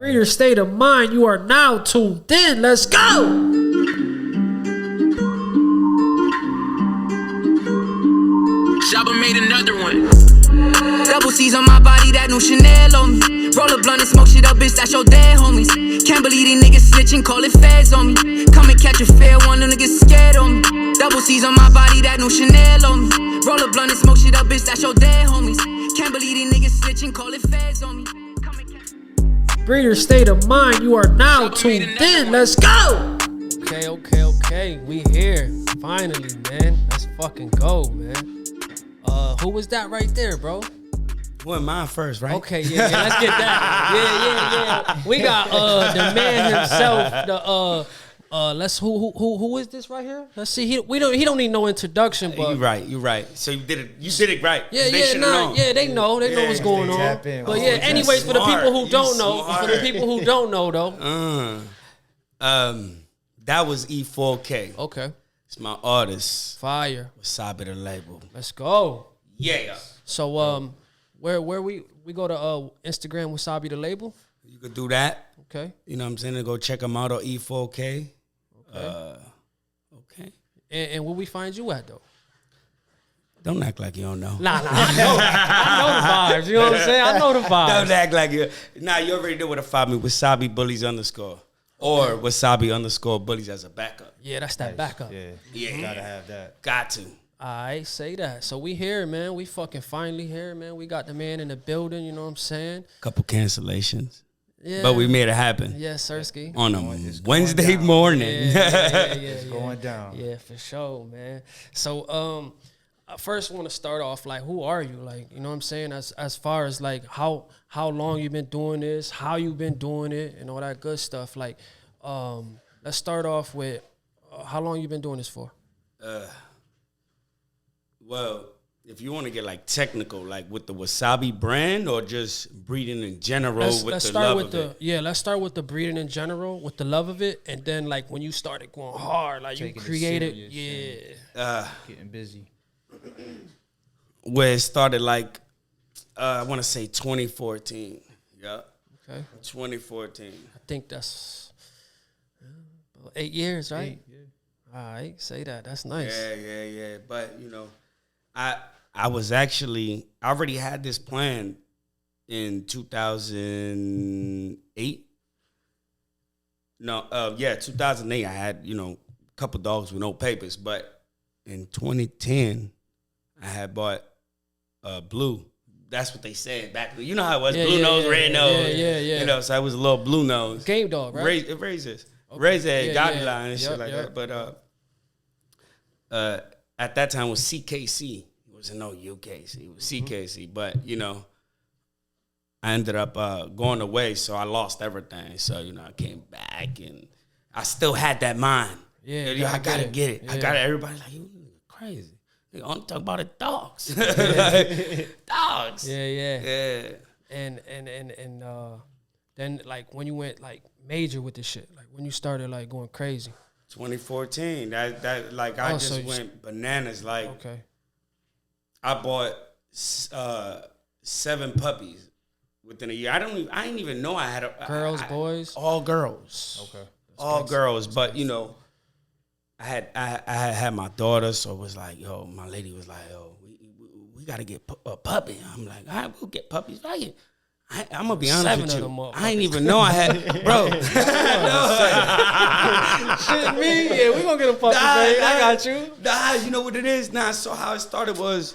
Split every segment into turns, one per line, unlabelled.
Greater state of mind. You are now tuned in. Let's go.
Shabba made another one. Double C's on my body, that new Chanel on me. Roll a blunt and smoke shit up, bitch, that's your dead homies. Can't believe these niggas snitching, call it feds on me. Come and catch a fair one, them niggas scared on me. Double C's on my body, that new Chanel on me. Roll a blunt and smoke shit up, bitch, that's your dead homies. Can't believe these niggas snitching, call it feds on me.
Greater state of mind. You are now tuned in. Let's go. Okay. We here. Finally, man. Let's fucking go, man. Who was that right there, bro?
Well, mine first, right?
Okay, yeah, let's get that. Yeah. We got the man himself. Let's who is this right here? Let's see. He don't need no introduction, but
You're right. So you did it right.
Yeah, they know what's going on. But yeah, anyways, for the people who don't know,
that was E4K.
Okay,
it's my artist.
Fire.
Wasabi the label.
Let's go.
Yeah.
So where we go to Instagram Wasabi the label.
You could do that.
Okay.
You know what I'm saying? Go check them out on E4K. Okay.
And where we find you at though?
Don't act like you don't know.
Nah, I know the vibes. You know what I'm saying? I know the vibes.
Don't act like you. Nah, you already know where to find me. Wasabi Bullies _ or Wasabi _ Bullies as a backup.
Yeah, that's that backup.
Yeah.
Yeah.
Gotta have that.
Got to.
I say that. So we here, man. We fucking finally here, man. We got the man in the building. You know what I'm saying?
Couple cancellations.
Yeah.
But we made it happen.
Yes, Sirski.
On a Wednesday morning.
It's
going down.
Yeah, for sure, man. So I first want to start off like, who are you? Like, you know what I'm saying? As far as like how long you been doing this, how you been doing it, and all that good stuff. Like, let's start off with how long you been doing this for?
Well, if you want to get like technical, like with the Wasabi brand or just breeding in general, let's start with
the breeding in general, with the love of it, and then like when you started going hard, like you created,
getting busy.
Where it started, like I want to say 2014. Yeah.
Okay.
2014.
I think that's 8 years, right?
8, yeah.
All right, say that. That's nice.
Yeah. But you know, I was actually, I already had this plan in 2008. No, 2008. I had, a couple dogs with no papers. But in 2010, I had bought Blue. That's what they said back then. You know how it was, blue nose, red nose.
Yeah.
So I was a little blue nose.
Game dog, right?
Razors.
Okay.
Razor had guideline and shit like
Yep.
that. But at that time it was CKC. It wasn't no UKC. It was CKC. But, I ended up going away, so I lost everything. So, I came back and I still had that mind.
Yeah,
I gotta get it.
Yeah.
I got it. Everybody's like, you crazy. They only talk about it dogs. Dogs.
Yeah. And then like when you went like major with this shit, like when you started like going crazy.
2014. That like I just went bananas. Like
okay.
I bought 7 puppies within a year. I didn't even know I had
girls, boys,
all girls.
Okay.
All girls, but I had my daughter, so it was like, my lady was like, we gotta get a puppy. I'm like, all right, we'll get puppies. I'm gonna be honest
7
with
of
you.
them
I didn't even know I had, bro.
Shit, me? Yeah, we gonna get a puppy, baby. I got you.
You know what it is? So how it started was,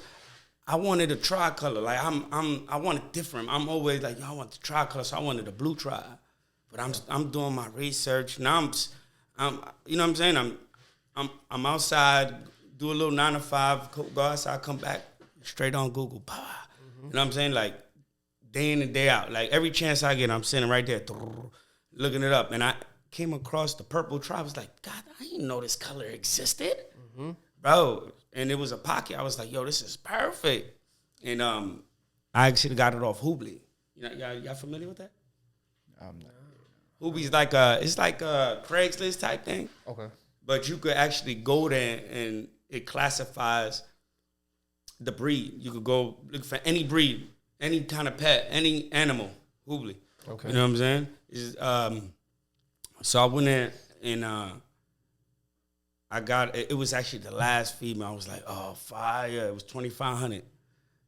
I wanted a tricolor. Like I wanted different. I'm always like, I want the tricolor, so I wanted a blue tri. But I'm doing my research. Now I'm you know what I'm saying? I'm outside, do a little 9 to 5, go outside, come back, straight on Google. You know what I'm saying? Like, day in and day out. Like, every chance I get, I'm sitting right there, looking it up. And I came across the purple tri. I was like, God, I didn't know this color existed. Bro, and it was a pocket. I was like, this is perfect. And I actually got it off Hoobly. Y'all familiar with that?
I'm not.
Hoobly's like it's like a Craigslist type thing.
Okay.
But you could actually go there and it classifies the breed. You could go look for any breed, any kind of pet, any animal, Hoobly.
Okay.
You know what I'm saying? So I went in and I got it was actually the last female. I was like, oh, fire! It was $2,500.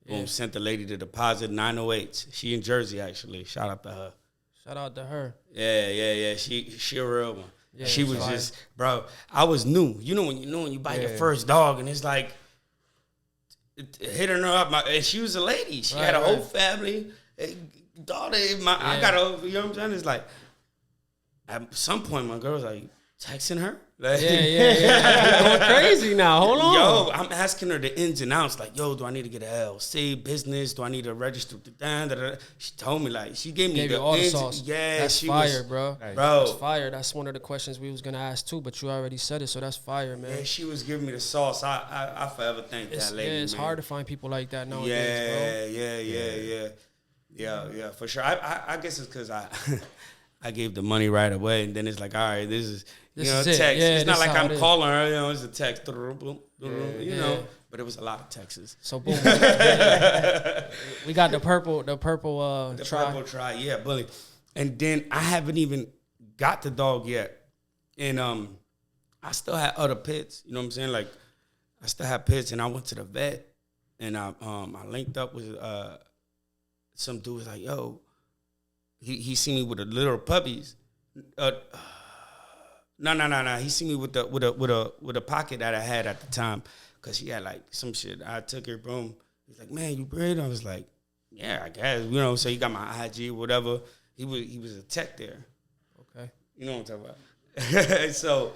Boom, sent the lady the deposit 908. She in Jersey actually. Shout out to her.
Shout out to her.
Yeah. She a real one.
Yeah,
she was
fire.
just, bro. I was new. You know when you buy your first dog and it's like hitting her up. And she was a lady. She had a whole family, daughter. I got a, you know what I'm saying? It's like at some point my girl was like texting her. Like,
Yeah. Going crazy now. Hold on.
Yo, I'm asking her the ins and outs. Like, yo, do I need to get an LLC business? Do I need to register with the da-da-da? She told me, like, she gave me
all the
ins.
sauce.
Yeah,
that's
she
fire,
was,
bro.
Bro,
that's fire. That's one of the questions we was gonna ask too, but you already said it, so that's fire, man.
Yeah, she was giving me the sauce. I forever thank that lady.
Yeah, it's
man.
hard to find people like that nowadays, bro.
Yeah, for sure. I guess it's because I gave the money right away, and then it's like, all right, this is text.
Yeah,
it's not like I'm
it
calling her. You know, it's a text. You know, but it was a lot of texts.
So boom, we got the purple
Purple try, yeah, Bully. And then I haven't even got the dog yet, and I still had other pets. You know what I'm saying? Like I still had pets, and I went to the vet, and I linked up with some dude was like, yo, he seen me with the little puppies. No. He seen me with a pocket that I had at the time, cause he had like some shit. I took her, boom. He's like, man, you bred? I was like, yeah, I guess. You know, so he got my IG, whatever. He was a tech there.
Okay.
You know what I'm talking about. So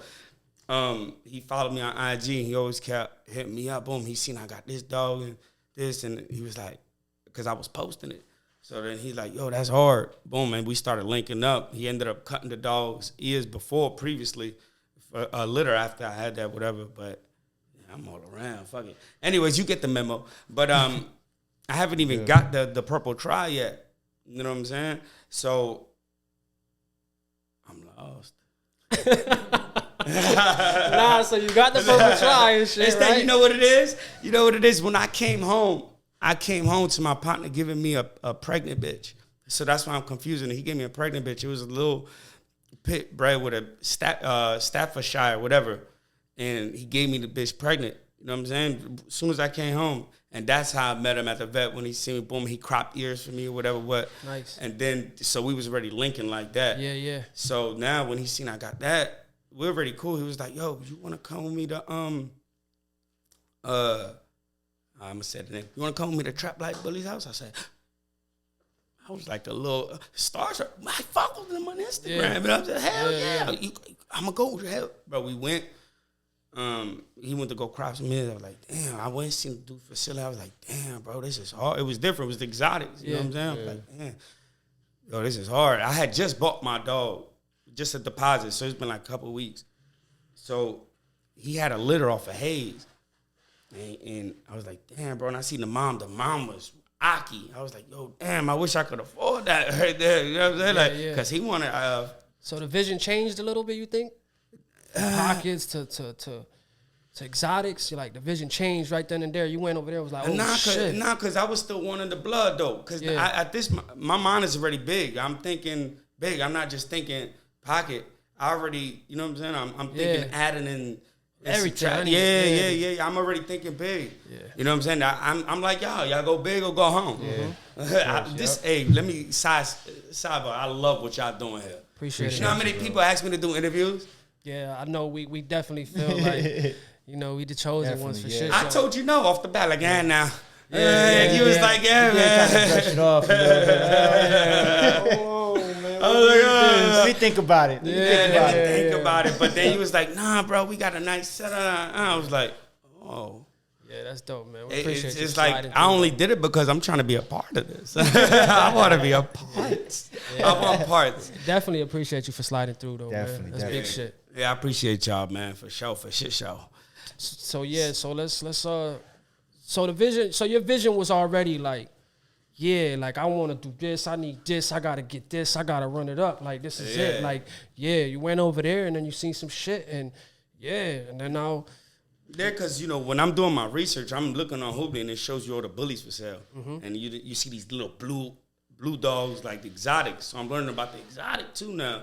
he followed me on IG, and he always kept hitting me up. Boom, he seen I got this dog and this, and he was like, because I was posting it. So then he's like, yo, that's hard. Boom, and we started linking up. He ended up cutting the dog's ears previously, for a litter after I had that, whatever. But yeah, I'm all around. Fuck it. Anyways, you get the memo. But I haven't even got the purple try yet. You know what I'm saying? So I'm lost.
Nah, so you got the purple try and shit, right?
You know what it is? You know what it is? When I came home to my partner giving me a pregnant bitch. So that's why I'm confusing it. He gave me a pregnant bitch. It was a little pit bred with a Staffordshire, whatever. And he gave me the bitch pregnant. You know what I'm saying? As soon as I came home. And that's how I met him at the vet. When he seen me, boom, he cropped ears for me or whatever.
Nice.
And then, so we was already linking like that.
Yeah.
So now when he seen I got that, we're already cool. He was like, yo, you want to come with me to, I'm going to say the name. You want to come with me to Trap Like Bullies house? I was like the little starstruck. I followed them on Instagram.
Yeah.
And I was like, hell yeah. I'm going to go with your help. Bro, we went. He went to go crop some ears. I was like, damn. I went and seen the dude facility. I was like, damn, bro, this is hard. It was different. It was the exotics. You know what I'm saying? I was like, damn. Yo, this is hard. I had just bought my dog. Just a deposit. So it's been like a couple of weeks. So he had a litter off of Hayes. And I was like, damn, bro. And I seen the mom. The mom was Aki. I was like, yo, damn, I wish I could afford that right there. You know what I'm saying? Because he wanted.
So the vision changed a little bit, you think? Pockets to exotics. You're like, the vision changed right then and there. You went over there, was like, oh, shit.
Nah, because I was still wanting the blood, though. Because at this, my mind is already big. I'm thinking big. I'm not just thinking pocket. I already, you know what I'm saying? I'm thinking adding in.
Everything.
Yeah. I'm already thinking big. Yeah. You know what I'm saying? I'm like, y'all go big or go home. Yeah. Hey, let me sidebar. I love what y'all doing here.
Appreciate it.
You know how many people ask me to do interviews?
Yeah, I know. We definitely feel like, we the chosen ones for shit.
I told you no off the bat, like, now.
Yeah,
you was like, man.
Brush it off. We think about it.
Think about it. But then he was like, nah, bro, we got a nice setup. I was like, oh.
Yeah, that's dope, man. We appreciate you.
It's like, I only did it because I'm trying to be a part of this. I want to be a part. I want parts.
Definitely appreciate you for sliding through, though, man. That's big shit.
Yeah, I appreciate y'all, man, for shit show.
So so the vision, so your vision was already like, like I want to do this, I need this, I got to get this, I got to run it up. Like, this is it. Like, you went over there and then you seen some shit and and then now.
Yeah, because, when I'm doing my research, I'm looking on Hooply and it shows you all the bullies for sale. Mm-hmm. And you see these little blue blue dogs, like the exotics. So I'm learning about the exotic too now.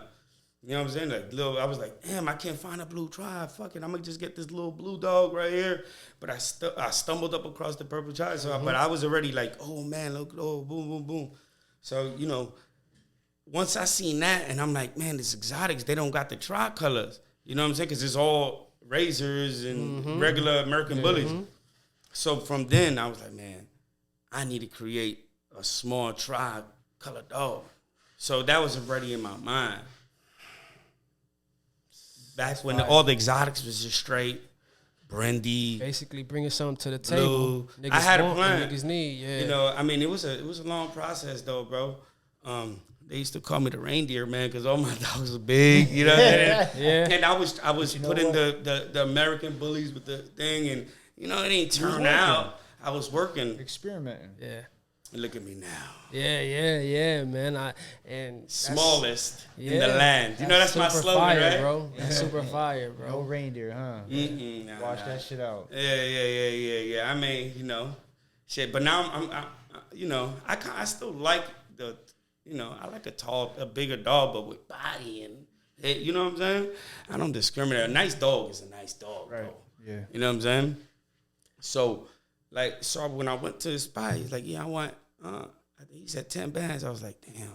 You know what I'm saying? Like I was like, damn, I can't find a blue tribe. Fuck it, I'm gonna just get this little blue dog right here. But I stumbled up across the purple tribe. So, but I was already like, oh man, look, oh, boom, boom, boom. So once I seen that, and I'm like, man, these exotics, they don't got the tricolors. You know what I'm saying? Because it's all razors and regular American bullies. So from then, I was like, man, I need to create a small tri-color dog. So that was already in my mind. Back when all the exotics was just straight, brandy.
Basically bringing something to the table.
Niggas I had a plan.
Niggas need, yeah.
You know, I mean, it was a long process though, bro. They used to call me the reindeer, man, because all my dogs were big, you know what I'm saying?
Yeah.
And I was putting the American bullies with the thing, and, it ain't turned out. I was working.
Experimenting.
Yeah.
Look at me now.
Yeah, man.
Smallest in the land. You know, that's my slogan,
fire,
right?
Bro. That's super fire, bro.
No reindeer, huh? Wash that shit out.
Yeah. I mean, shit. But now I still like I like a bigger dog, but with body and head, you know what I'm saying? I don't discriminate. A nice dog is a nice dog,
right?
Bro.
Yeah.
You know what I'm saying? So when I went to the spot, he's like, yeah, I want, he said 10 bands. I was like, damn.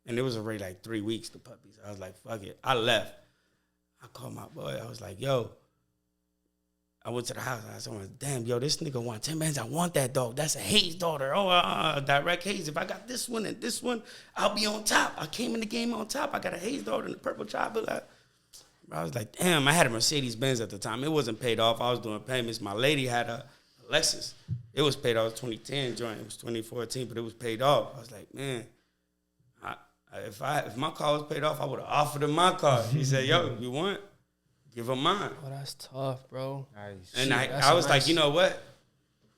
And it was already like 3 weeks, the puppies. I was like, fuck it. I left. I called my boy. I was like, yo. I went to the house. I said, damn, yo, this nigga want 10 bands. I want that dog. That's a Hayes daughter. Oh, direct Hayes. If I got this one and this one, I'll be on top. I came in the game on top. I got a Hayes daughter and the purple tribe. I was like, damn, I had a Mercedes-Benz at the time. It wasn't paid off. I was doing payments. My lady had a Lexus. It was paid off 2010 joint. It was 2014, but it was paid off. I was like, man, if my car was paid off, I would have offered him my car. He said, yo, you want? Give him mine.
Oh, that's tough, bro.
Nice. And I was like, you know what?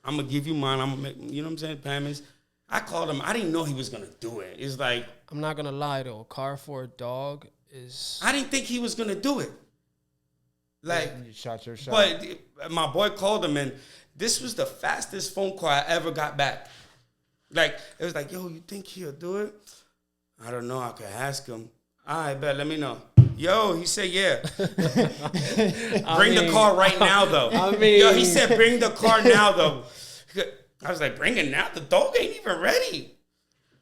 I'm going to give you mine. I'm going to make, you know what I'm saying, payments. I called him. I didn't know he was going to do it. It's like.
I'm not going to lie, though. A car for a dog is.
I didn't think he was going to do it. Like.
You shot your shot.
But my boy called him, and this was the fastest phone call I ever got back. Like, it was like, yo, you think he'll do it? I don't know. I could ask him. All right, bet. Let me know. Yo, he said, yeah. Bring the car right now, though. Yo, he said, bring the car now, though. I was like, bring it now? The dog ain't even ready.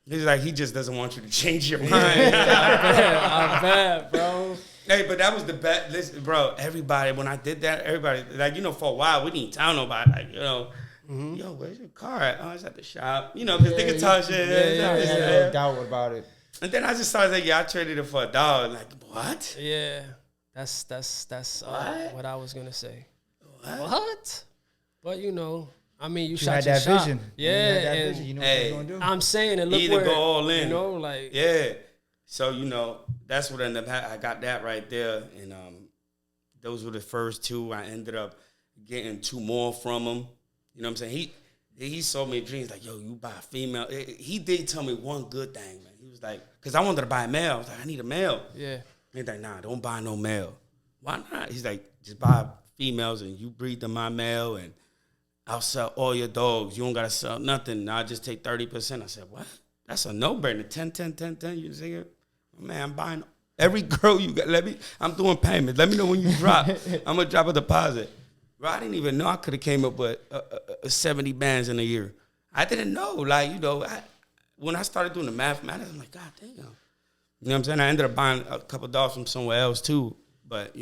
He's like, he just doesn't want you to change your mind.
I bet, bro.
Hey, but that was the best. Listen, bro, everybody, when I did that, everybody, for a while, we didn't tell nobody. Like, yo, where's your car at? Oh, it's at the shop. Because they could talk shit.
No doubt about it.
And then I just started like, yeah, I traded it for a dog. Like, what?
Yeah, that's what I was gonna say. What? But I mean, you shot
had
your
that
shot.
vision.
Yeah,
and vision. You know what you're gonna do.
I'm saying, and look
either
where,
go all in.
like
yeah. So that's what ended up happening. I got that right there, and those were the first two. I ended up getting 2 more from him. You know what I'm saying? He sold me dreams like, yo, you buy a female. He did tell me one good thing, man. He was like, because I wanted to buy a male. I was like, I need a male.
Yeah.
He's like, nah, don't buy no male. Why not? He's like, just buy females and you breed them my male and I'll sell all your dogs. You don't got to sell nothing. I'll just take 30%. I said, what? That's a no-brainer. 10. You see it? Man, I'm buying every girl you got. I'm doing payments. Let me know when you drop. I'm going to drop a deposit. Bro, I didn't even know I could have came up with 70 bands in a year. I didn't know. Like, when I started doing the mathematics, I'm like, God damn. You know what I'm saying? I ended up buying a couple dogs from somewhere else too. But,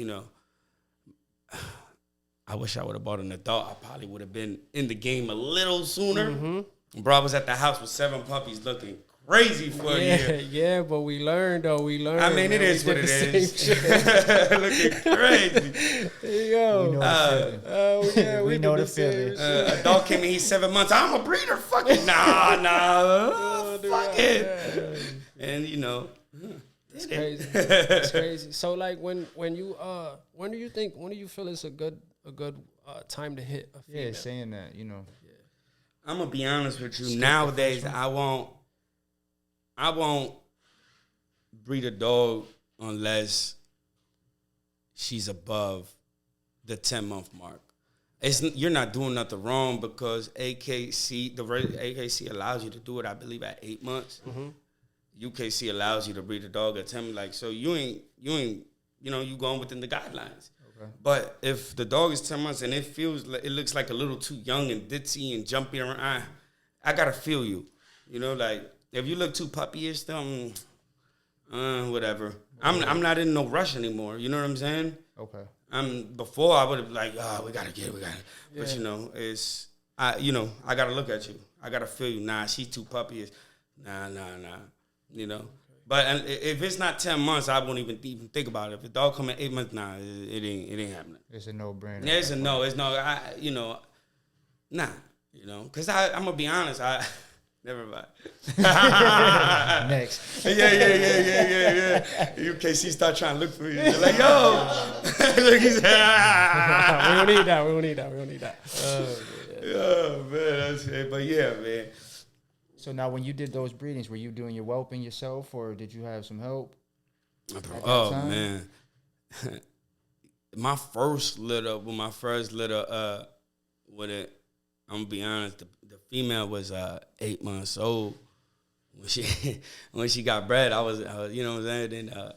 I wish I would have bought an adult. I probably would have been in the game a little sooner. Mm-hmm. Bro, I was at the house with 7 puppies looking crazy for a year.
Yeah, but we learned, though.
I mean, it is what it is. Looking crazy.
There you go.
We know the feeling.
A dog came in, he's 7 months. I'm a breeder. Fuck it. Nah. Fuck it. And,
it's crazy. It's crazy. So, like, when do you feel it's a good time to hit a female?
Yeah, saying that,
I'm going to be honest with you. Nowadays, I won't breed a dog unless she's above the 10-month mark. You're not doing nothing wrong because the AKC allows you to do it, I believe, at 8 months. Mm-hmm. UKC allows you to breed a dog at 10. Like, so you ain't, you going within the guidelines. Okay. But if the dog is 10 months and it looks like a little too young and ditzy and jumpy around, I gotta feel you. Like if you look too puppyish, then whatever. I'm not in no rush anymore. You know what I'm saying?
Okay.
Before I would have like, we gotta. Yeah. But I gotta look at you. I gotta feel you. Nah, she's too puppyish. Nah. But if it's not 10 months, I won't even think about it. If the dog come in 8 months, nah, it ain't happening.
It's a no-brainer.
It's a no. It's no. Nah. Because I'm gonna be honest. Never mind.
Next.
Yeah. UKC start trying to look for me. They're like, yo. Look, he said,
we don't need that.
Oh, man. That's it. But yeah, man.
So now when you did those breedings, were you doing your whelping yourself or did you have some help?
Oh, man. My first litter with it, I'm gonna be honest, the female was 8 months old when she got bred. I was you know what I'm saying? And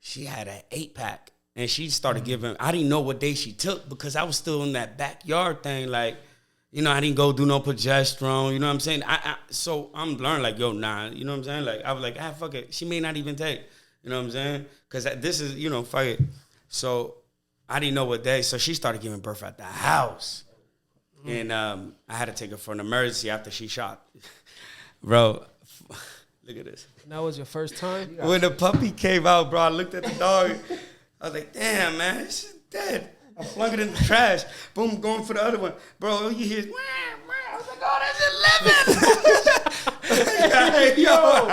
she had an 8-pack, and she started giving. I didn't know what day she took because I was still in that backyard thing. Like, I didn't go do no progesterone. You know what I'm saying? So I'm learning like, yo, nah. You know what I'm saying? Like I was like, fuck it. She may not even take. You know what I'm saying? Because this is fuck it. So I didn't know what day. So she started giving birth at the house. And I had to take her for an emergency after she shot. Bro, look at this.
That was your first time?
When the puppy came out, bro, I looked at the dog. I was like, damn, man, this is dead. I flung it in the trash. Boom, going for the other one. Bro, all you hear is, I was like, oh, that's 11.
Hey, yo,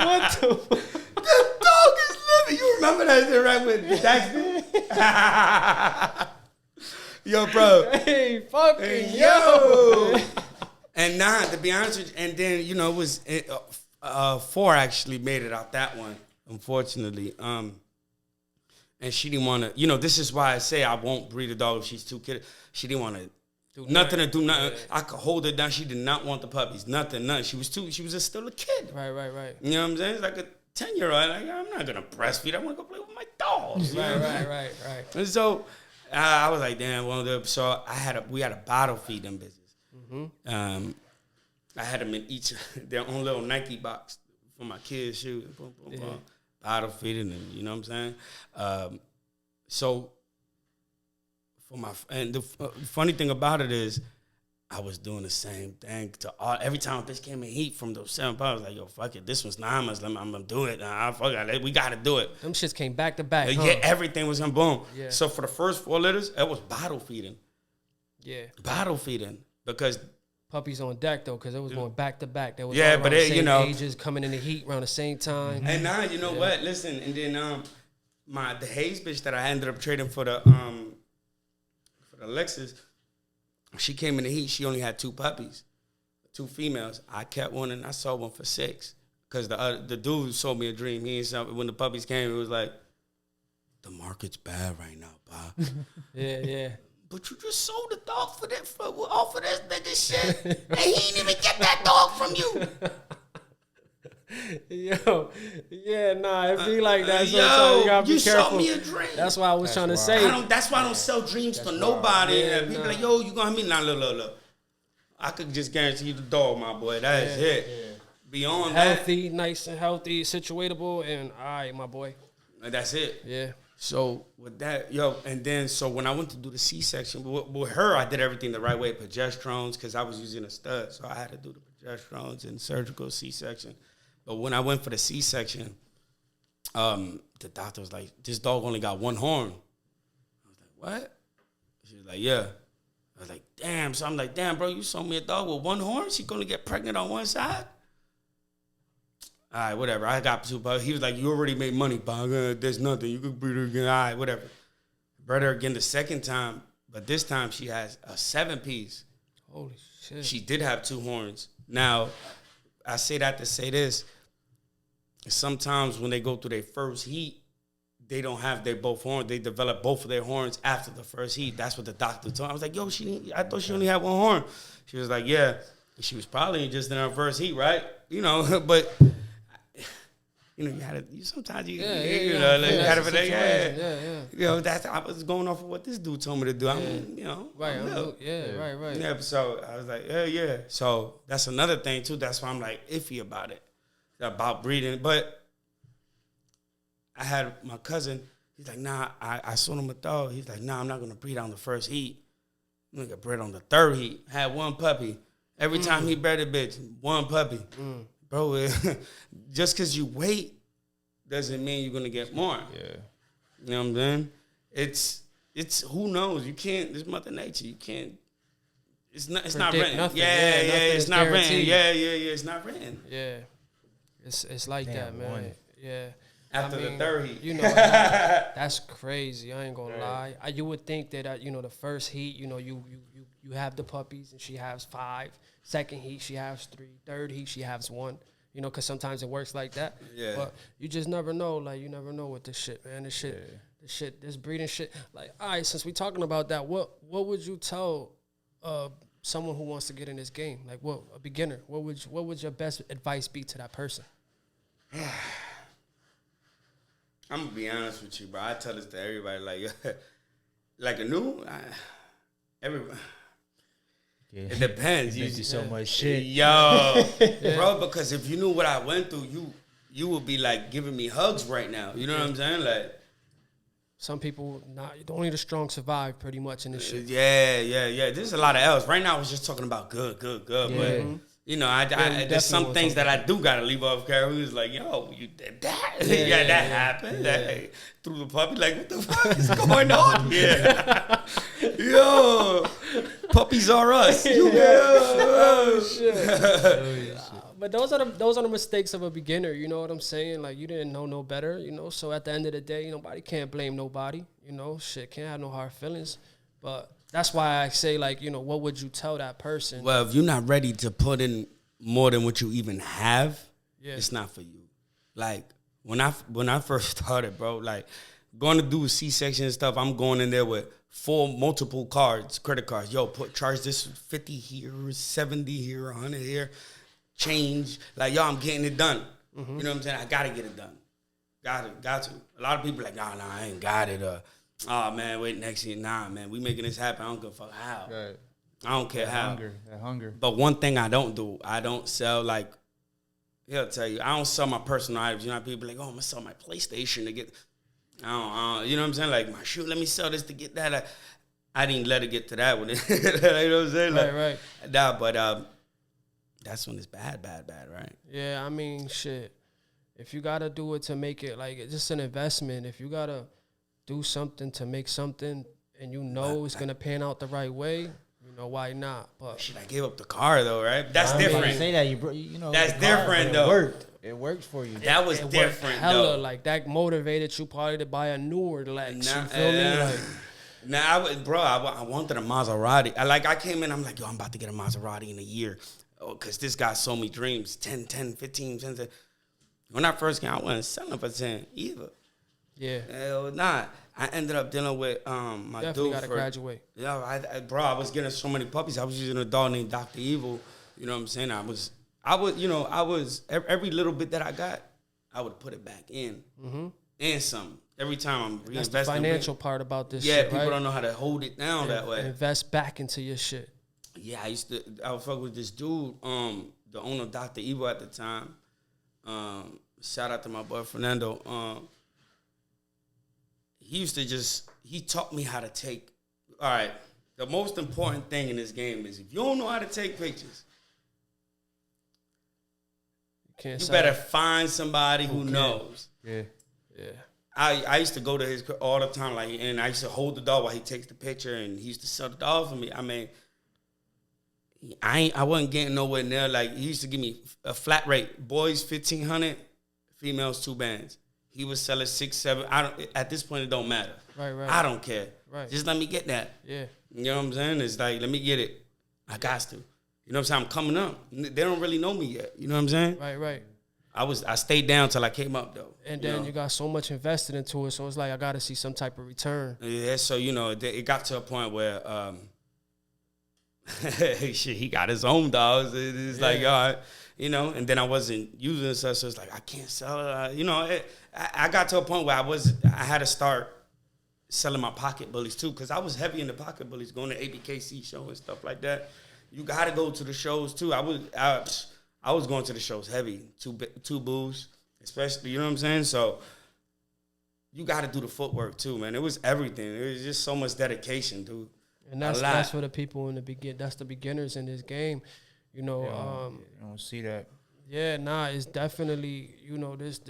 what the
The dog is living. You remember that shit right with Daxton? Yo, bro.
Hey, fucking yo.
And nah, to be honest with you, and then, it was 4 actually made it out that one, unfortunately. And she didn't want to, this is why I say I won't breed a dog if she's too kid. She didn't want to do nothing. Yeah. I could hold her down. She did not want the puppies. Nothing. She was still a kid.
Right.
You know what I'm saying? It's like a 10-year-old. Like, I'm not going to breastfeed. I want to go play with my dogs.
Right.
And so I was like, damn, so we had a bottle feeding business. Mm-hmm. I had them in each their own little Nike box for my kids' shoes. Boom, bottle feeding them, you know what I'm saying? So the funny thing about it is I was doing the same thing to every time a bitch came in heat from those 7 pounds. Like, yo, fuck it, this was 9 months. I'm gonna do it. Fuck it, we gotta do it.
Them shits came back to back.
Yeah, everything was in boom. Yeah. So for the first 4 litters, it was bottle feeding.
Yeah,
bottle feeding because
puppies on deck though, because it was going back to back. They was
but
the same ages coming in the heat around the same time.
And now you know what? Listen, and then the Hayes bitch that I ended up trading for the Lexus. She came in the heat. She only had 2 puppies, 2 females. I kept one and I sold one for 6 because the dude sold me a dream. He ain't when the puppies came. It was like, the market's bad right now, Bob.
Yeah.
But you just sold the dog off of this nigga shit, and he didn't even get that dog from you.
Yo, yeah, nah, it be like that. So you gotta be careful.
You sold me a dream.
That's why I was trying to say.
That's why I don't sell dreams to nobody. Yeah, people like, yo, you gonna have me? Nah, look. I could just guarantee you the dog, my boy. That's it. Yeah. Beyond
healthy, nice and healthy, situatable, and all right, my boy.
That's it.
Yeah.
So with that, and then so when I went to do the C-section, with her, I did everything the right way, progesterones, because I was using a stud, so I had to do the progesterones and surgical C-section. But when I went for the C-section, the doctor was like, this dog only got 1 horn. I was like, what? She was like, yeah. I was like, damn. So I'm like, damn, bro, you sold me a dog with 1 horn? She gonna get pregnant on one side? All right, whatever. I got 2 puppies. He was like, you already made money, Bob. There's nothing. You could breed her again. All right, whatever. Bred her again the second time, but this time she has a 7-piece.
Holy shit.
She did have 2 horns. Now, I say that to say this. Sometimes when they go through their first heat, they don't have their both horns. They develop both of their horns after the first heat. That's what the doctor told me. I was like, yo, I thought she only had 1 horn. She was like, yeah. She was probably just in her first heat, right? But sometimes you
Yeah,
you
yeah,
know,
yeah.
like, you gotta be like,
Situation.
yeah.
Yeah.
You know, I was going off of what this dude told me to do. I'm, you know,
Right.
I'm milk.
Right.
Yeah, so I was like, yeah. So that's another thing too. That's why I'm like iffy about breeding. But I had my cousin. He's like, nah, I sold him a dog. He's like, nah, I'm not gonna breed on the first heat. I'm gonna breed on the third heat. Had one puppy. Every time he bred a bitch, one puppy. Bro, just because you wait doesn't mean you're gonna get more.
Yeah.
You know what I'm saying? It's who knows? You can't. It's Mother Nature. You can't. It's not written.
Nothing.
Yeah. It's not written.
guaranteed.
Yeah. It's not written.
Yeah. It's like that, man.
one.
Yeah.
After the third heat,
you know, that's crazy. I ain't gonna lie. You would think that the first heat, you have the puppies and she has 5. Second heat she has 3. Third heat she has 1. Because sometimes it works like that.
Yeah.
But you just never know. Like you never know with this shit, man. This breeding shit. Like, all right, since we talking about that, what would you tell someone who wants to get in this game? Like, a beginner? What would your best advice be to that person?
I'm gonna be honest with you, bro. I tell this to everybody, like a new, everybody.
Yeah.
It depends.
You do so much shit.
Yo, bro, because if you knew what I went through, you would be like giving me hugs right now. You know what I'm saying? Like,
some people only the strong survive pretty much in this shit.
Yeah. There's a lot of else. Right now, I was just talking about good. But there's some things that I do gotta leave off camera. He was like, yo, you did that? That happened. Like, threw the puppy. Like, what the fuck is going on here? Yo, puppies are us.
But those are the mistakes of a beginner. You know what I'm saying? Like, you didn't know no better. So at the end of the day, nobody can't blame nobody. Shit, can't have no hard feelings. But that's why I say, like, what would you tell that person?
Well, if you're not ready to put in more than what you even have, it's not for you. Like, when I first started, bro, like, going to do a C-section and stuff, I'm going in there with 4 multiple cards, credit cards. Yo, charge this 50 here, 70 here, 100 here, change. Like, yo, I'm getting it done. You know what I'm saying? I got to get it done. Got to. A lot of people are like, nah, I ain't got it. Oh, man, wait, next year. Nah, man, we making this happen. I don't give a fuck how.
Right.
I don't care how.
That hunger.
But one thing I don't do, I don't sell, like, he'll tell you, I don't sell my personal items. You know, people like, oh, I'm going to sell my PlayStation to get, I don't, you know what I'm saying? Like, my shoe, let me sell this to get that. I didn't let it get to that one. You know what I'm saying? Like,
Right.
Nah, but that's when it's bad, right?
Yeah, I mean, shit. If you got to do it to make it, like, it's just an investment. If you got to do something to make something and it's going to pan out the right way, why not? But
shit, I gave up the car, though, right? That's different.
You say that,
that's different, though.
It worked for you.
That was different,
hella,
though.
Like, that motivated you probably to buy a newer Lex. You feel me? Like,
I wanted a Maserati. I came in, I'm like, yo, I'm about to get a Maserati in a year. Because this guy sold me dreams. 10, 15, 10. When I first came, I wasn't selling for 10 either.
Yeah.
Hell nah. I ended up dealing with my
definitely
dude.
Got to graduate.
Yeah, I was getting so many puppies. I was using a dog named Dr. Evil. You know what I'm saying? I was every little bit that I got, I would put it back in. And some. Every time I'm reinvesting.
That's the financial part about this shit,
Yeah, people
right?
don't know how to hold it down that way.
Invest back into your shit.
Yeah, I would fuck with this dude, the owner of Dr. Evil at the time. Shout out to my boy Fernando. He taught me how to take, all right, the most important thing in this game is if you don't know how to take pictures, you better find somebody who knows.
Yeah.
I used to go to his crib all the time, and I used to hold the dog while he takes the picture, and he used to sell the dog for me. I mean, I wasn't getting nowhere near. Like, he used to give me a flat rate. Boys, 1,500, females, 2 bands. He was selling 6, 7. At this point, it don't matter.
Right.
I don't care.
Right.
Just let me get that.
Yeah.
You know what I'm saying? It's like, let me get it. I got to. You know what I'm saying? I'm coming up. They don't really know me yet. You know what I'm saying?
Right.
I stayed down till I came up, though.
And then you got so much invested into it, so it's like, I got to see some type of return.
Yeah, so, it got to a point where shit, he got his own dogs. It's like, all right. you know, and then I wasn't using it, so it's like I can't sell it. You know, I got to a point where I had to start selling my pocket bullies too, because I was heavy in the pocket bullies, going to ABKC show and stuff like that. You got to go to the shows too. I was going to the shows heavy, two booths, especially, you know what I'm saying? So you got to do the footwork too, man. It was everything. It was just so much dedication, dude.
And that's for the people in the that's the beginners in this game, you know.
You don't see that.
Yeah, it's definitely, you know, this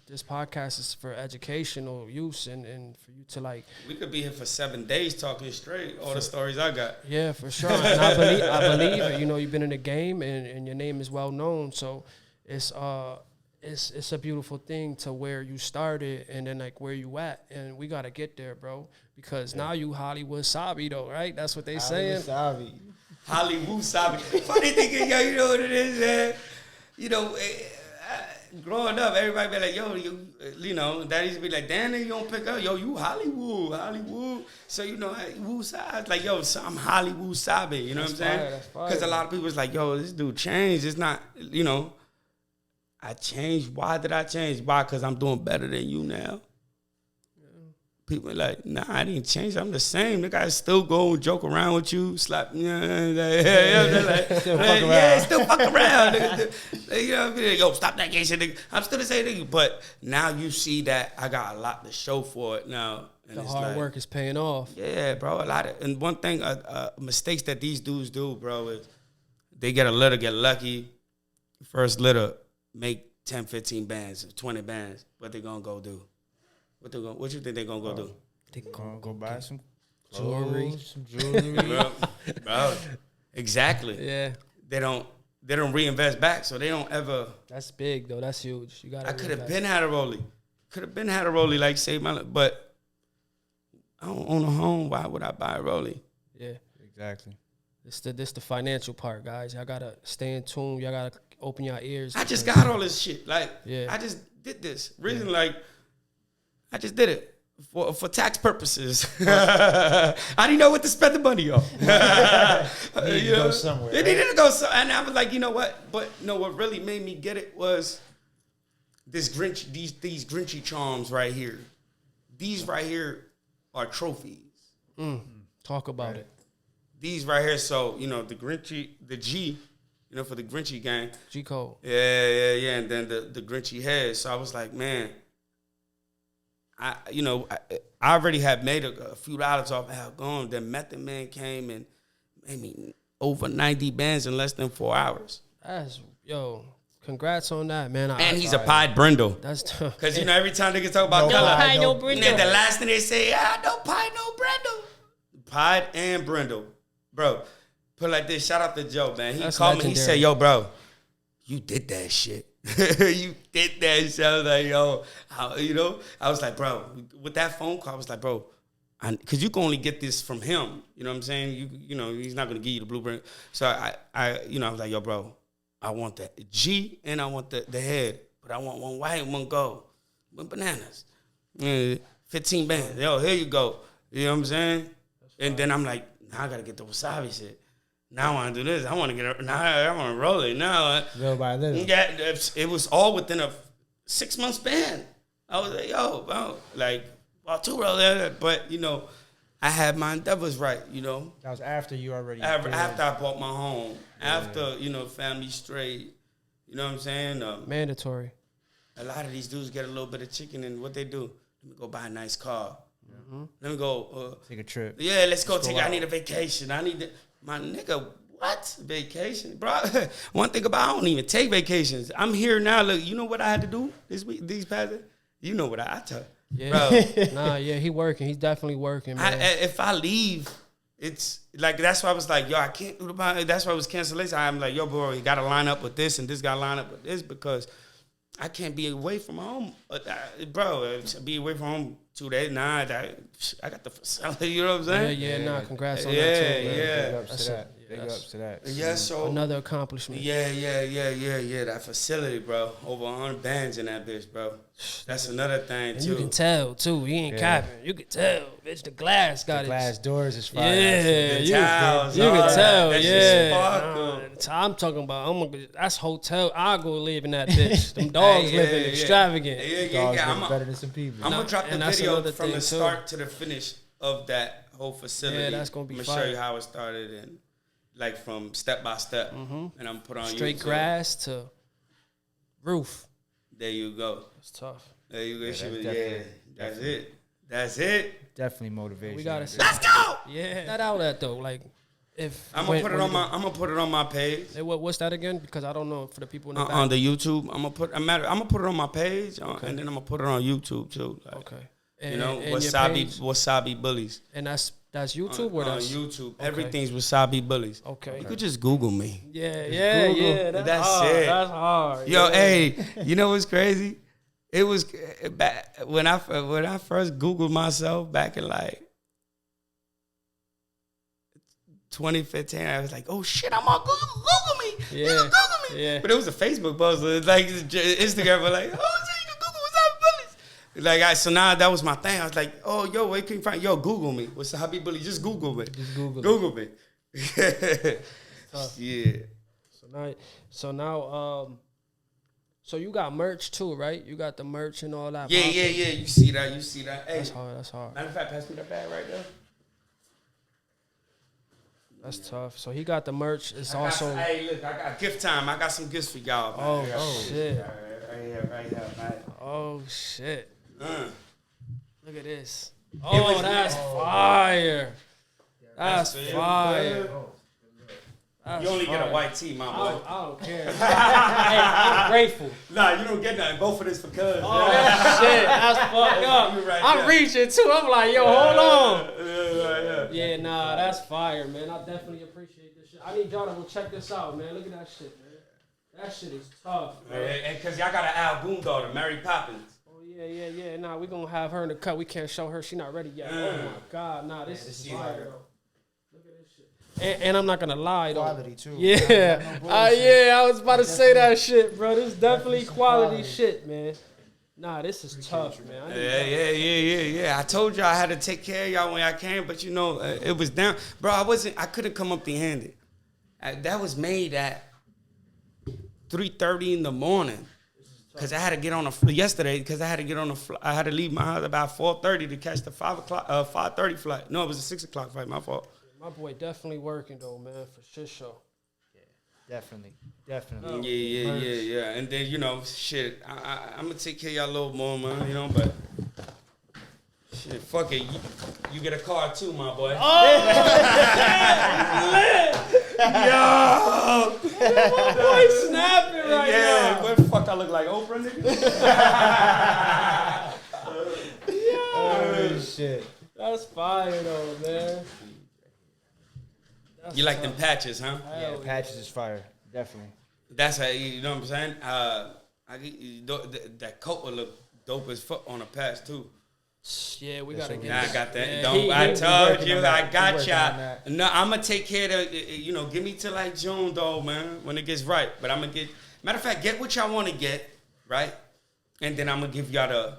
podcast is for educational use and for you to like.
We could be here for 7 days talking straight, all the stories I got.
Yeah, for sure. And I believe it. You know, you've been in the game and your name is well known. So it's a beautiful thing to where you started and then like where you at. And we gotta get there, bro. Because now you Hollywood Wasabi though, right? That's what they saying.
Hollywood Wasabi. Funny thing, yo, you know what it is, man? You know, growing up, everybody be like, yo, you know, that used to be like, damn, you don't pick up. Yo, you Hollywood. So, you know, Wasabi, like, yo, so I'm Hollywood Wasabi. You know what I'm saying? Because a lot of people is like, yo, this dude changed. It's not, you know, I changed. Why did I change? Why? Because I'm doing better than you now. People are like, nah, I didn't change. I'm the same. The guys still go and joke around with you, slap, still fuck around. You know, yo, stop that gay shit, nigga. I'm still the same nigga. But now you see that I got a lot to show for it now. And
the hard work is paying off.
Yeah, bro. A lot of, and one thing, mistakes that these dudes do, bro, is they get a litter, get lucky. First litter, make 10, 15 bands, 20 bands. What they gonna go do? What you think they gonna go do?
They gonna go buy some
jewelry.
Bro, exactly.
Yeah.
They don't reinvest back, so they don't ever.
That's big though. That's huge. You got.
I could have been had a rollie. Like save my life, but I don't own a home. Why would I buy a rollie?
Yeah,
exactly.
This the financial part, guys. Y'all gotta stay in tune. Y'all gotta open your ears.
I just got all this shit. Like,
yeah.
I just did this. Reason like. I just did it for tax purposes. I didn't know what to spend the money on.
It needed to go somewhere.
It needed to go somewhere. And I was like, you know what? But no, what really made me get it was these Grinchy charms right here. These right here are trophies.
Talk about it.
These right here, so, you know, the G, you know, for the Grinchy gang.
G code.
Yeah. And then the Grinchy head. So I was like, man, I already had made a few dollars off Al Gone. Then Method Man came and made me over 90 bands in less than 4 hours.
Congrats on that, man.
And he's a Pied Brindle.
That's tough.
Because, you know, every time niggas talk about
No Pied, no Brindle.
And the last thing they say, no Pied, no Brindle. Pied and Brindle. Bro, put it like this. Shout out to Joe, man. He called me. He said, yo, bro, you did that shit. You did that shit. I was like, yo, you know? I was like, bro, with that phone call, I was like, bro, because you can only get this from him. You know what I'm saying? You know, he's not going to give you the blueprint. So I was like, yo, bro, I want the G and I want the head, but I want one white and one gold with bananas. 15 bands. Yo, here you go. You know what I'm saying? And then I'm like, now I got to get the Wasabi shit. Now I want to do this. I want to get it. Now I want to roll it. Now
by this.
Yeah, it was all within a 6 month span. I was like, yo, bro, like, well, 2 rolls. But, you know, I had my endeavors right, you know.
That was after you already.
After I bought my home. Yeah. After, you know, family straight. You know what I'm saying?
Mandatory.
A lot of these dudes get a little bit of chicken, and what they do, let me go buy a nice car. Mm-hmm. Let me go.
Take a trip.
Yeah, let's go I need a vacation. My nigga, what? Vacation? Bro, one thing about I don't even take vacations. I'm here now. Look, you know what I had to do this week, these past days? You know what I tell.
Yeah. Bro. He working. He's definitely working, man.
If I leave, it's like, that's why I was like, yo, I can't do the, that's why it was cancellation. I'm like, yo, bro, you got to line up with this and this got to line up with this because I can't be away from home. Bro, be away from home 2 days. Nah, I got the facility, you know what I'm saying?
Yeah, congrats on that too, man.
Big ups to that.
Yeah, so
Another accomplishment.
Yeah. That facility, bro. Over 100 bands in that bitch, bro. That's another thing
And
too.
you can tell too. He ain't capping. You can tell, bitch. The glass got
The glass doors is fire.
Yeah,
The
you
towels,
can
all
tell.
that shit
Yeah,
sparkle.
I'm talking about. That's hotel. I go live in that bitch. Them dogs living extravagant.
Dogs
I'm
live better than some people.
gonna drop the
and that's
video
another
from
thing,
the
too.
start to the finish of that whole facility.
Yeah, that's gonna be
I'm
fire.
show you how it started and like from step by step, and I'm put on
Straight
YouTube.
grass to roof.
There you go.
It's tough.
There you go.
that's
Yeah,
definitely-
that's it. That's it.
Definitely motivation.
We gotta
right
say,
Let's go.
yeah. That outlet though, like if
I'm gonna put it on my page.
Hey, what's that again? Because I don't know for the people in the back.
On the YouTube, I'm gonna put it on my page, and then I'm gonna put it on YouTube too. Like,
Okay.
you know,
and your
Wasabi,
page?
Wasabi Bullies.
And that's YouTube or
On
that's
YouTube.
Okay.
Everything's Wasabi Bullies.
Okay.
You could just Google me.
Yeah.
Google. That's
hard.
it.
That's hard.
Yo,
yeah.
hey, you know what's crazy? It was back when I first Googled myself back in like 2015. I was like, oh shit, I'm on Google me.
Yeah.
You can Google me.
Yeah.
But it was a Facebook post. So it's like Instagram, but like, oh, so you can Google Wasabi Bullies. Like, so now that was my thing. I was like, oh, yo, where can you find? Yo, Google me. Wasabi Bullies. Just Google me.
Just Google it.
Google me.
Tough.
Yeah.
So now, so you got merch too, right? You got the merch and all that.
Yeah. You see that? Hey,
That's hard. That's hard.
matter of fact, pass me that bag right there.
That's tough. So he got the merch. It's
I got-
also.
hey, look, I got gift time. I got some gifts for y'all. man.
Oh,
I got
shit.
Right here, man.
Oh shit!
Uh.
Look at this.
It
Oh,
was-
that's fire. That's
That's
fire.
good.
That's
You only get a
fire.
white tee, my boy.
I don't care. Hey, I'm grateful.
Nah, you don't get nothing. Both of this for cuz.
Oh shit, that's fucked up.
You right
I'm
there.
reaching too. I'm like, yo, hold on.
Yeah.
Yeah, nah, that's fire, man. I definitely appreciate this shit. I need y'all to go check this out, man. Look at that shit, man. That shit is tough, man.
And because y'all got an album daughter, Mary Poppins.
Oh yeah. Nah, we gonna have her in the cut. We can't show her. She not ready yet. Oh my god, nah, this is
she's
fire,
like-
though. Look at this shit. And I'm not gonna lie, though.
Quality too.
Yeah, I was about to say that shit, bro. This is definitely quality shit, man. Nah, this is tough, man. I need
Yeah. I told y'all I had to take care of y'all when I came, but you know, it was down. Bro, I couldn't come up empty-handed. That was made at 3:30 in the morning. Cause I had to get on yesterday. Cause I had to get on I had to leave my house about 4:30 to catch the 5:30 flight. No, it was a 6 o'clock flight. My fault.
My boy definitely working though, man, for shit show.
Definitely.
Yeah. And then you know, shit. I'm gonna take care of y'all a little more, man. You know, but shit, fuck it. You get a car too, my boy. Yo,
Boy, snapping right
yeah.
now.
What the fuck I look like, Oprah, nigga?
Oh shit.
That's fire though, man. That's
You like them
tough.
patches, huh?
Yeah, patches is fire. Definitely.
That's how you know what I'm saying. That coat will look dope as fuck on a patch too.
Yeah, we gotta get.
Nah, I
this.
got that.
Yeah,
Don't
he
I
was
told
working
you
on
I
that.
got
working on
y'all.
that.
No, I'm gonna take care of you know. Give me till like June though, man. When it gets right, but I'm gonna get. Matter of fact, get what y'all want to get, right? And then I'm gonna give y'all the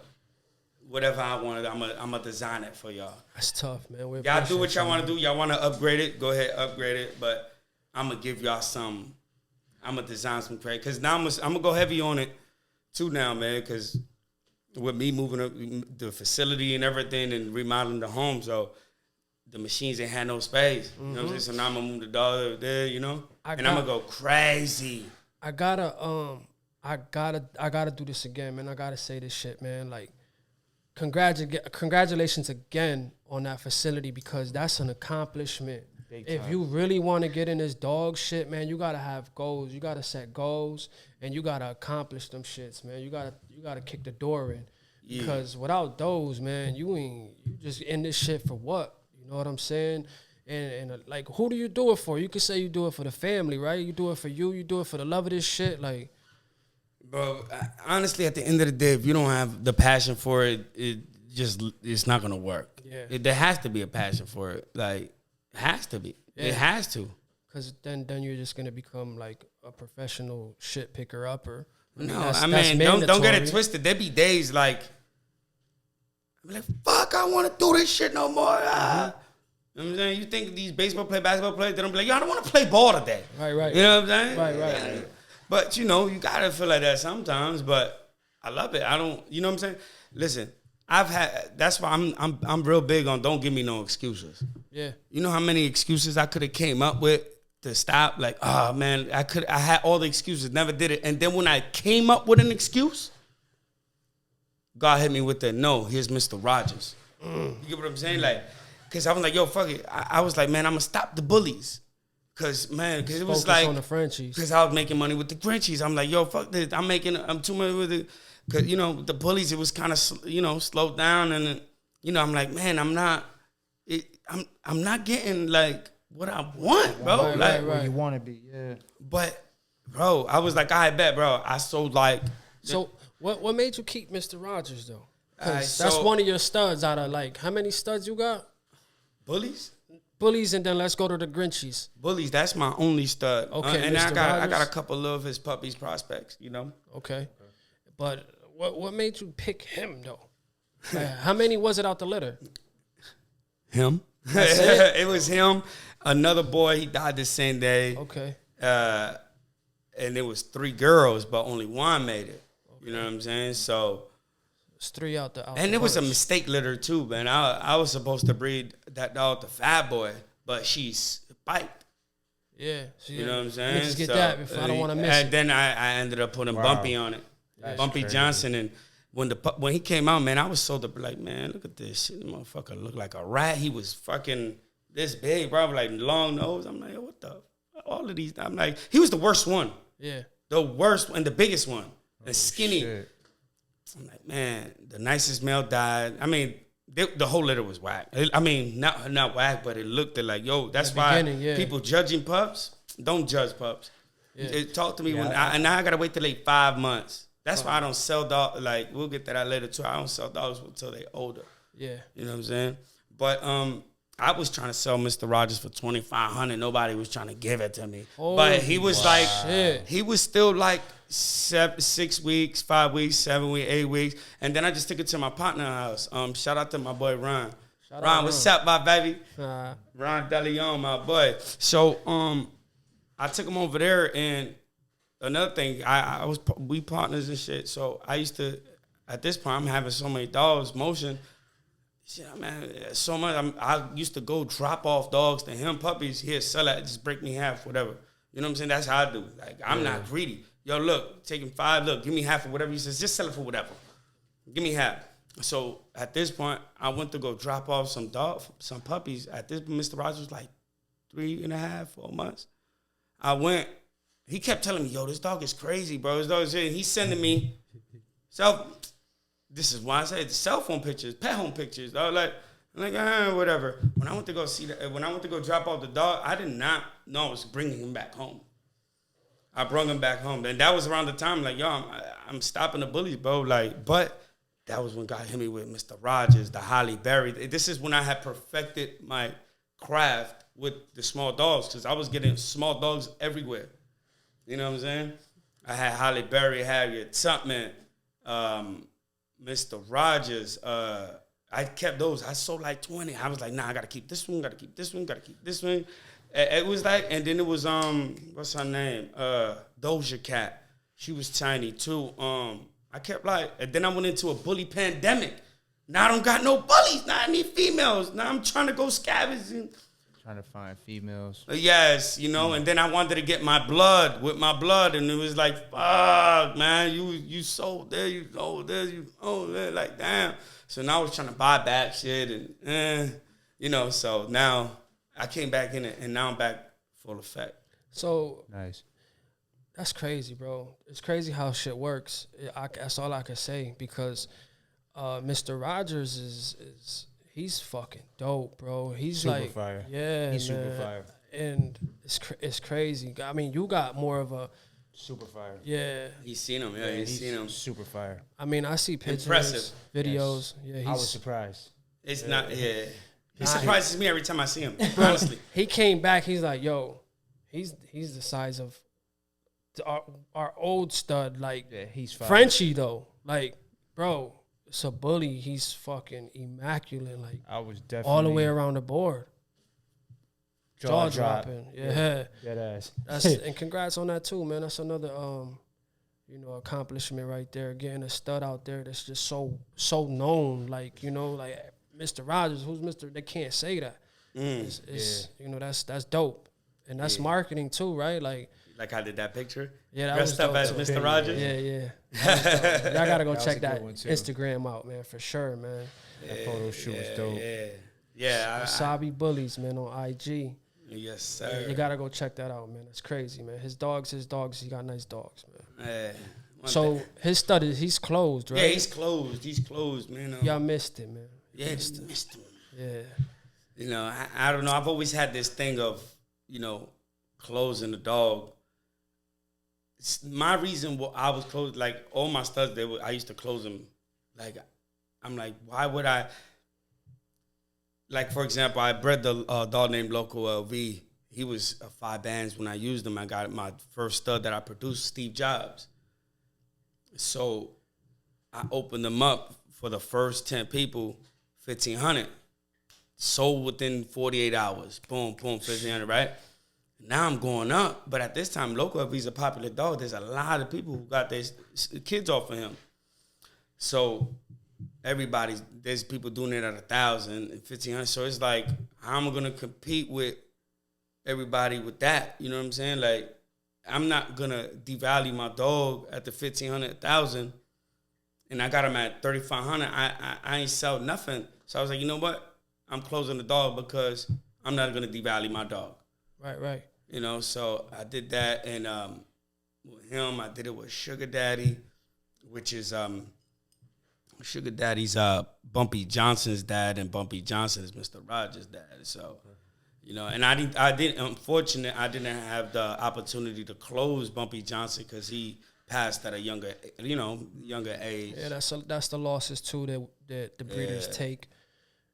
whatever I wanted. I'm gonna design it for y'all.
That's tough, man. We
Y'all do what
appreciate
y'all
you,
want to do. Y'all want to upgrade it? Go ahead, upgrade it. But I'm gonna give y'all some. I'm gonna design some crazy. Cause now I'm gonna go heavy on it too now, man. Cause with me moving up the facility and everything and remodeling the home, so the machines ain't had no space. You know what I'm saying? So now I'm gonna move the dog over there, you know, I'm gonna go crazy.
I gotta do this again, man. I gotta say this shit, man. Like, congratulations again on that facility because that's an accomplishment. If you really want to get in this dog shit, man, you gotta have goals. You gotta set goals, and you gotta accomplish them shits, man. You gotta kick the door in, because without those, man, you just in this shit for what? You know what I'm saying? And like, who do you do it for? You could say you do it for the family, right? You do it for you. You do it for the love of this shit, like.
Bro, honestly, at the end of the day, if you don't have the passion for it, it's not gonna work.
Yeah.
There has to be a passion for it. Like, it has to be.
Yeah.
It has to.
Because then you're just gonna become like a professional shit picker upper.
No,
That's
don't get it
mandatory.
twisted. There be days like, I'm like, fuck, I want to do this shit no more. You know what I'm saying? You think these basketball players, they don't be like, yo, I don't want to play ball today.
Right.
You know what I'm saying?
Right.
But, you know, you got to feel like that sometimes. But I love it. I don't, you know what I'm saying? Listen, that's why I'm real big on don't give me no excuses.
Yeah.
You know how many excuses I could have came up with to stop? Like, oh, man, I had all the excuses, never did it. And then when I came up with an excuse, God hit me with the no, here's Mr. Rogers. You get what I'm saying? Like, because I was like, yo, fuck it. I was like, man, I'm going to stop the bullies. Because it was
Focus
like,
on the Frenchies.
because I was making money with the Grinchies. I'm like, yo, fuck this. I'm too much with it. Because, you know, the bullies, it was kind of, slowed down. And, I'm like, man, I'm not getting, like, what I want, bro.
Right.
Where you want to be, yeah.
But, bro, I was like, I bet, bro. I sold, like.
So what made you keep Mr. Rogers, though? 'Cause
Alright,
that's one of your studs out of, like, how many studs you got?
Bullies?
Bullies, and then let's go to the Grinchies.
Bullies, that's my only stud.
Okay,
and
Mr.
I got
Rogers.
a couple of his puppies prospects, you know?
Okay. But what made you pick him, though? Like, how many was it out the litter?
Him.
That's it?
It was him. Another boy, he died the same day.
Okay.
And it was 3 girls, but only one made it. Okay. You know what I'm saying? So,
It's 3 out the
and it was a
bunch.
mistake litter too, man. I was supposed to breed that dog the Fat Boy, but she's spiked.
Yeah.
You know what I'm saying?
Let me just get that before I don't want to miss
and
it.
then I ended up putting Bumpy on it.
That's
Bumpy
crazy.
Johnson. And when he came out, man, I was so like, man, look at this shit. This motherfucker looked like a rat. He was fucking this big, bro, like long nose. I'm like, what the? All of these. I'm like, he was the worst one.
Yeah.
The worst and the biggest one. And skinny.
Shit.
I'm like, man, the nicest male died. I mean, the whole litter was whack. I mean, not whack, but it looked like, yo, that's
The
why
beginning, yeah.
people judging pups, don't judge pups.
Yeah.
Talk to me
Yeah,
and now I got to wait till they 5 months. That's why I don't sell dogs. Like, we'll get that out later, too. I don't sell dogs until they older.
Yeah.
You know what I'm saying? But I was trying to sell Mr. Rogers for $2,500. Nobody was trying to give it to me. But he was like,
Shit.
he was still like 6 weeks, 5 weeks, 7 weeks, 8 weeks. And then I just took it to my partner's house. Shout out to my boy Ron. Ron, what's up, my baby? Ron DeLeon, my boy. So I took him over there, and another thing, we partners and shit. So I used to, at this point, I'm having so many dogs, motion. Shit, man, so much. I used to go drop off dogs to him, puppies. Here, sell it, just break me half, whatever. You know what I'm saying? That's how I do. Like, I'm not greedy. Yo, look, taking 5, look, give me half or whatever. He says, just sell it for whatever. Give me half. So at this point, I went to go drop off some puppies. At this, Mr. Rogers was like 3.5, 4 months. I went. He kept telling me, yo, this dog is crazy, bro. This dog is crazy. He's sending me this is why I said cell phone pictures, pet home pictures. I was like, whatever. When I went to go drop off the dog, I did not know I was bringing him back home. I brought him back home. And that was around the time, like, yo, I'm stopping the bullies, bro. Like, but that was when God hit me with Mr. Rogers, the Holly Berry. This is when I had perfected my craft with the small dogs, because I was getting small dogs everywhere. You know what I'm saying? I had Holly Berry, Harriet Tubman, Mr. Rogers. I kept those. I sold like 20. I was like, nah, I gotta keep this one, gotta keep this one, gotta keep this one. It was like, and then it was what's her name? Doja Cat. She was tiny too. I kept like, and then I went into a bully pandemic. Now I don't got no bullies. Now I need females. Now I'm trying to go scavenging.
Trying to find females.
Yes, and then I wanted to get my blood with my blood, and it was like, fuck, man, you sold there, you sold there, you sold there, like, damn. So now I was trying to buy back shit, and, so now I came back in it, and now I'm back full effect.
So
Nice.
that's crazy, bro. It's crazy how shit works. That's all I can say, because Mr. Rogers is he's fucking dope, bro. He's
Super
like,
fire.
yeah,
He's
man.
super fire.
And it's crazy. I mean, you got more of a,
Super fire.
yeah.
He's seen him, yeah, he's seen him.
Super fire.
I mean, I see pictures,
Impressive.
videos. Yeah,
I was surprised.
It's not, yeah. He surprises me every time I see him, honestly.
he came back. He's like, yo, he's the size of our old stud. Like,
Yeah, he's fine.
Frenchie though. Like, bro, it's a bully. He's fucking immaculate. Like,
I was definitely
all the way around the board. Jaw
drop.
dropping. Yeah.
Dead ass.
That's and congrats on that too, man. That's another accomplishment right there. Getting a stud out there that's just so known. Like, like Mr. Rogers, who's Mr. They can't say that. It's that's dope. And that's marketing too, right? Like
I did that picture.
Yeah, that
dressed
was
up as
dope.
Mr. Rogers.
Yeah. Y'all gotta go
That was
check
a
that
good one, too.
Instagram out, man, for sure, man.
That photo shoot was dope.
Yeah.
Wasabi Bullies, man, on IG.
Yes, sir.
You gotta go check that out, man. That's crazy, man. His dogs. He got nice dogs, man.
Yeah.
So his stud he's closed, right?
Yeah, he's closed, man.
Y'all missed it, man.
Yeah, missed him.
Yeah.
I don't know. I've always had this thing of, closing the dog. My reason I was closed, like all my studs, I used to close them. Like, I'm like, why would I? Like, for example, I bred the dog named Loco LV. He was 5 bands when I used him. I got my first stud that I produced, Steve Jobs. So I opened them up for the first 10 people, 1,500. Sold within 48 hours. Boom, 1,500, right? Now I'm going up. But at this time, Loco LV's a popular dog. There's a lot of people who got their kids off of him. So there's people doing it at 1,000 and 1,500. So it's like, how am I going to compete with everybody with that? You know what I'm saying? Like, I'm not going to devalue my dog at the 1,500, 1,000, and I got him at 3,500. I ain't sell nothing. So I was like, you know what? I'm closing the dog because I'm not going to devalue my dog.
Right.
So I did that, and with him, I did it with Sugar Daddy, which is Sugar Daddy's Bumpy Johnson's dad, and Bumpy Johnson is Mr. Rogers' dad. So, and I didn't. Unfortunately, I didn't have the opportunity to close Bumpy Johnson because he passed at a younger age.
Yeah, that's the losses too that the breeders take.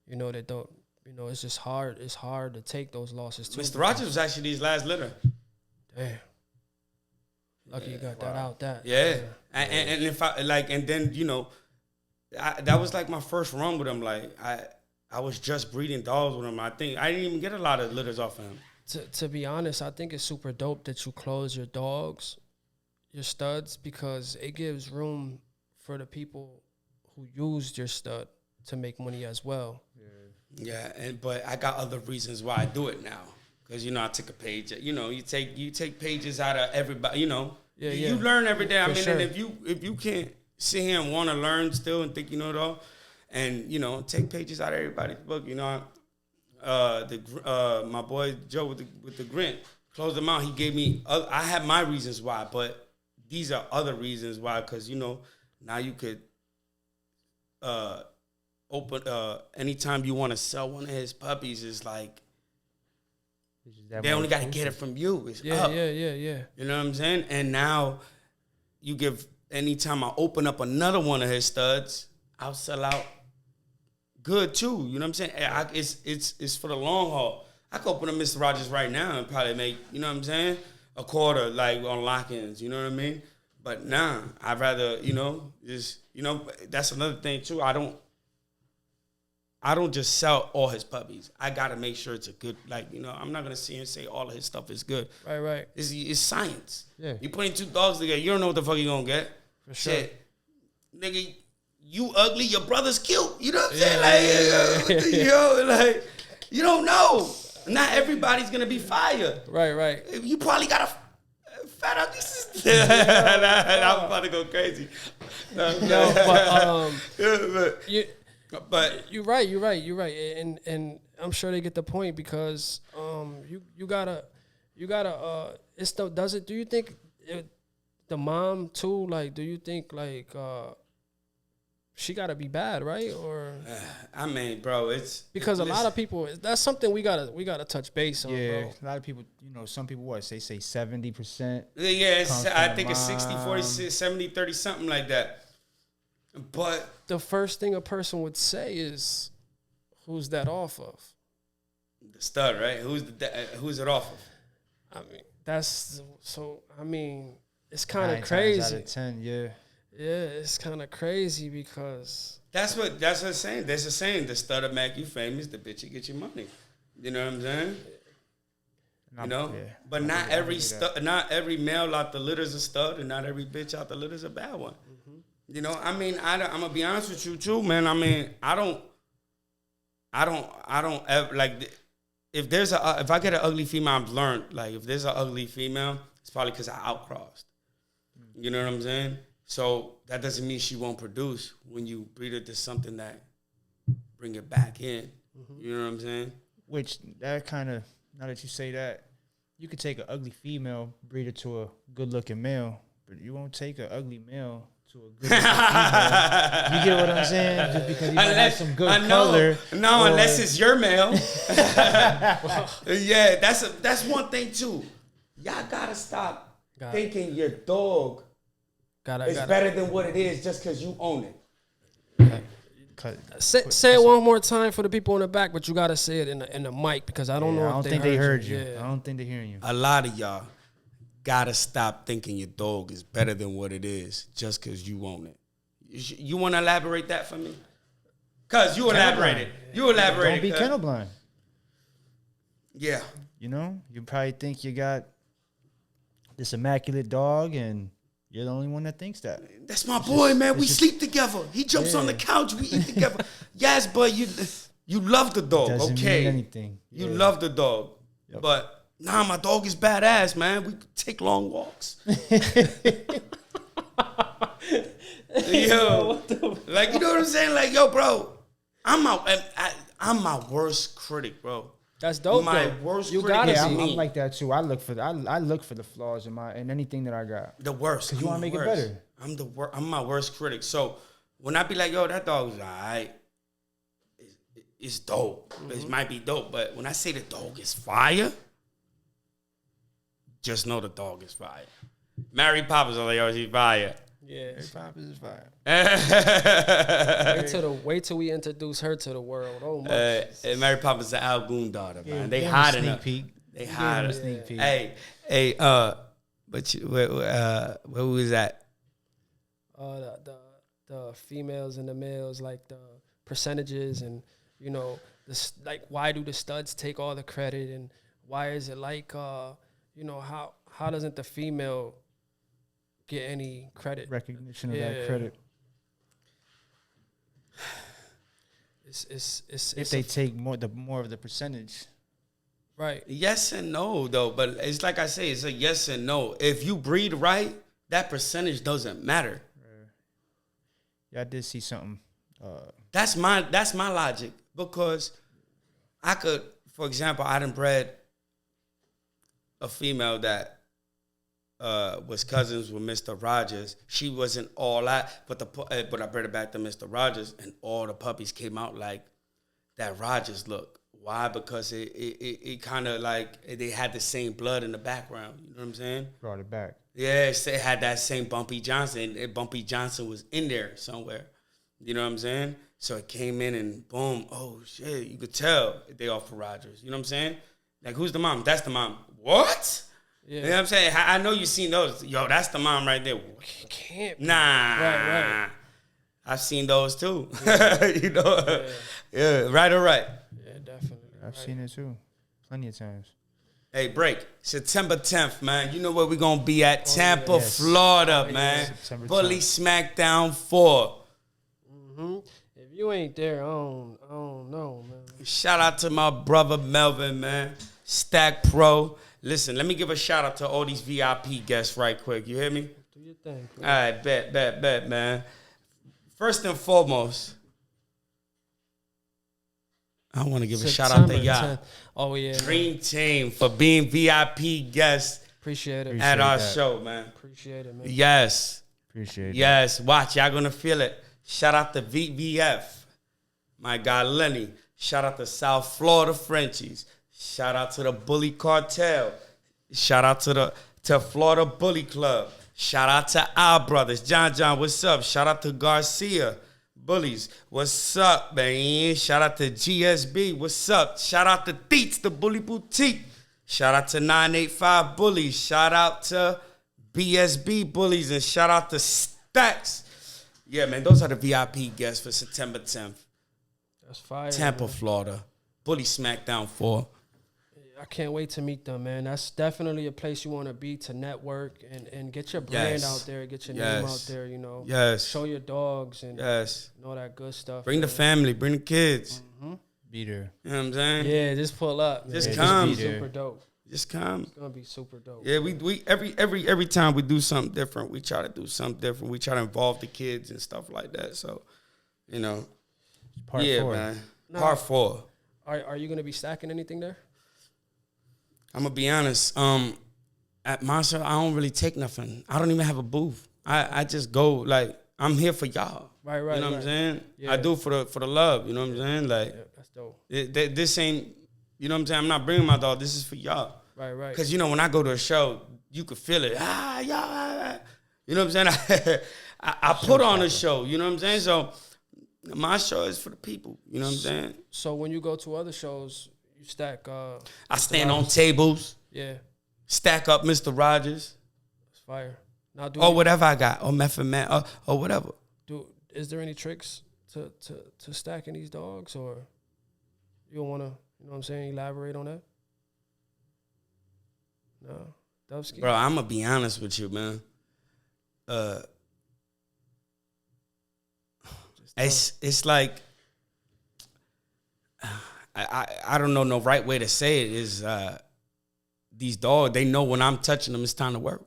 They don't. It's just hard. It's hard to take those losses too.
Mr. Rogers was actually his last litter.
Damn. Lucky you got that out.
Yeah. And if I and then that was like my first run with him. Like I was just breeding dogs with him. I think I didn't even get a lot of litters off of him.
To be honest, I think it's super dope that you close your dogs, your studs, because it gives room for the people who used your stud to make money as well.
Yeah, but I got other reasons why I do it now. Because, I took a page. You take pages out of everybody, You learn every day.
For sure.
And if you can't sit here and want to learn still and think you know it all, and, take pages out of everybody's book, my boy Joe with the Grint, closed them out. He gave me, I had my reasons why, but these are other reasons why, because, now you could open, anytime you want to sell one of his puppies, is like, they only got to get it from you. It's up.
Yeah.
You know what I'm saying? And now you anytime I open up another one of his studs, I'll sell out good too. You know what I'm saying? It's for the long haul. I could open up Mr. Rogers right now and probably make, you know what I'm saying, a quarter like on lock-ins. You know what I mean? But nah, I'd rather, that's another thing too. I don't just sell all his puppies. I got to make sure it's a good, I'm not going to sit here and say all of his stuff is good.
Right.
It's science.
Yeah.
You putting 2 dogs together, you don't know what the fuck you going to get.
For sure.
Shit. Nigga, you ugly, your brother's cute. You know what I'm saying? You don't know. Not everybody's going to be fire.
Right.
You probably got a fat ugly sister. I'm about to go crazy. But
you're right, and I'm sure they get the point because you gotta do you think the mom too, like, do you think she gotta be bad, right? Or
I mean, bro, it's
because a lot of people, that's something we gotta touch base on.
Yeah,
bro.
a lot of people, some people they say 70%.
Yeah, I think it's 60,
mom.
40, 70, 30, something like that. But
the first thing a person would say is, "Who's that off of?"
the stud, right? Who's it off of?
I mean, that's so. I mean, it's kind
9
of
times
crazy.
out of 10, yeah.
Yeah, it's kind of crazy because
That's what I'm saying. There's a saying: the stutter make you famous, the bitch you get your money. You know what I'm saying? You know,
Yeah.
but not every male out the litter is a stud, and not every bitch out the litter is a bad one. You know, I mean, I'm gonna be honest with you too, man. I mean, I don't ever like if I get an ugly female, I've learned like if there's an ugly female, it's probably because I outcrossed. You know what I'm saying? So that doesn't mean she won't produce when you breed her to something that bring it back in. You know what I'm saying?
Which that kind of, now that you say that, you could take an ugly female, breed her to a good-looking male, but you won't take an ugly male to a good-looking female. You get what I'm saying? Just because he might have some good color.
No, unless it's your male. Yeah, that's one thing too. Y'all gotta stop thinking your dog is better than what it is just because you own it.
Say it one more time for the people in the back, but you gotta say it in the mic because I don't know.
I don't think they heard you.
Yeah.
I don't think they're hearing you.
A lot of y'all gotta stop thinking your dog is better than what it is just because you own it. You want to elaborate that for me? Cause you elaborated. You elaborated.
Don't be kennel blind.
Yeah.
You know, you probably think you got this immaculate dog, and you're the only one that thinks that.
That's my boy, man. We sleep together. He jumps on the couch. We eat together. Yes, but you love the dog.
Doesn't
Okay.
mean anything.
You love the dog.
Yep.
But nah, my dog is badass, man. We take long walks. Yo, like you know what I'm saying? Like, yo, bro, I'm my worst critic, bro.
That's dope.
My
though.
worst
You
critic
gotta
is
Yeah,
me.
I'm like that too. I look for the flaws in anything that I got.
The worst.
Cause you wanna make it better.
I'm my worst critic. So when I be like, yo, that dog's alright, it's dope. It might be dope, but when I say the dog is fire, just know the dog is fire. Mary Poppins are like, yo, she's fire.
Yeah.
Poppins is fire.
Wait till we introduce her to the world. Oh my.
Mary Poppins is an Al Goon daughter, man. They
Give him a
hiding
sneak
her.
peek.
They
Give him
hide
a
her.
sneak peek.
Hey, but where was that?
The females and the males, like the percentages, and you know, like why do the studs take all the credit, and why is it like you know, how doesn't the female get any credit?
Recognition of that credit.
It's
If they take more of the percentage.
right.
Yes and no, though. But it's like I say, it's a yes and no. If you breed right, that percentage doesn't matter.
Yeah, I did see something.
That's my logic, because I could, for example, I done bred a female that was cousins with Mr. Rogers. She wasn't all that, but I bred her back to Mr. Rogers, and all the puppies came out like that Rogers look. Why? Because it kind of like they had the same blood in the background. You know what I'm saying?
Brought it back.
Yeah, it had that same Bumpy Johnson. Bumpy Johnson was in there somewhere. You know what I'm saying? So it came in and boom, oh shit, you could tell they off for Rogers. You know what I'm saying? Like, who's the mom? That's the mom. What?
Yeah.
You know what I'm saying? I know you seen those. Yo, that's the mom right there.
Can't be.
Nah.
Right.
I've seen those too. You know? Yeah, right or right.
Yeah, definitely.
I've seen it too. Plenty of times.
Hey, break. September 10th, man. You know where we're going to be at? Tampa, Florida, man.
September
Bully
10th.
Smackdown 4.
If you ain't there, I don't know, man.
Shout out to my brother Melvin, man. Stack Pro. Listen, let me give a shout out to all these VIP guests right quick. You hear me?
Do your thing.
All right, bet, man. First and foremost, I want to give a shout out to y'all.
10th. Oh yeah.
Dream Team for being VIP guests
Appreciate it.
at our
that.
show, man.
Appreciate it, man.
Yes.
Appreciate it.
Yes, watch. Y'all gonna feel it. Shout out to VVF. My guy Lenny. Shout out to South Florida Frenchies. Shout out to the Bully Cartel. Shout out to Florida Bully Club. Shout out to our brothers. John, what's up? Shout out to Garcia. Bullies, what's up, man? Shout out to GSB. What's up? Shout out to Theets, the Bully Boutique. Shout out to 985 Bullies. Shout out to BSB Bullies. And shout out to Stacks. Yeah, man, those are the VIP guests for September 10th.
That's fire.
Tampa,
man.
Florida. Bully Smackdown 4.
I can't wait to meet them, man. That's definitely a place you want to be to network and get your brand out there, get your name out there, you know.
Yes.
Show your dogs and all that good stuff.
Bring the family, bring the kids.
Mm-hmm.
Be there.
You know what I'm saying?
Yeah, just pull up.
Just
man.
come.
It's super dope.
Just come.
It's gonna be super dope.
Yeah, we every time we do something different, we try to do something different. We try to involve the kids and stuff like that. So, you know.
Part 4.
Man. Part 4.
Are you gonna be stacking anything there?
I'm gonna be honest. At my show, I don't really take nothing. I don't even have a booth. I just go like I'm here for y'all.
Right.
You know what I'm saying?
Yeah.
I do it for the love. You know what I'm saying? Like
Yeah, that's dope.
this ain't. You know what I'm saying? I'm not bringing my dog. This is for y'all.
Right.
Because, you know, when I go to a show, you could feel it. Yeah. You know what I'm saying? I put on a show. You know what I'm saying? So my show is for the people. You know what I'm saying?
So when you go to other shows, you stack.
I stand on tables.
Yeah,
Stack up Mr. Rogers.
it's fire. Now,
Whatever I got. Or Method Man. Or whatever.
Is there any tricks to stacking these dogs, or you don't want to? You know what I'm saying? Elaborate on that. No, Dubsky.
Bro, I'm going to be honest with you, man. It's like, I don't know no right way to say it is these dogs, they know when I'm touching them, it's time to work.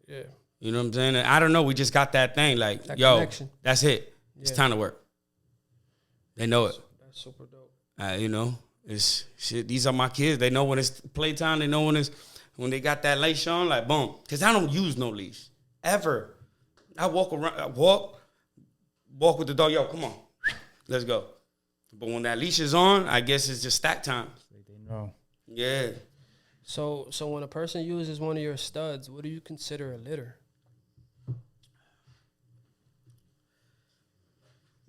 Yeah.
You know what I'm saying? I don't know. We just got that thing like,
That
yo,
connection.
that's it. It's time to work. They know it.
That's super dope.
You know, it's shit. These are my kids. They know when it's playtime. They know when they got that leash on, like boom. Because I don't use no leash ever. I walk around, walk with the dog. Yo, come on, let's go. But when that leash is on, I guess it's just stack time.
They know.
Yeah.
So when a person uses one of your studs, what do you consider a litter?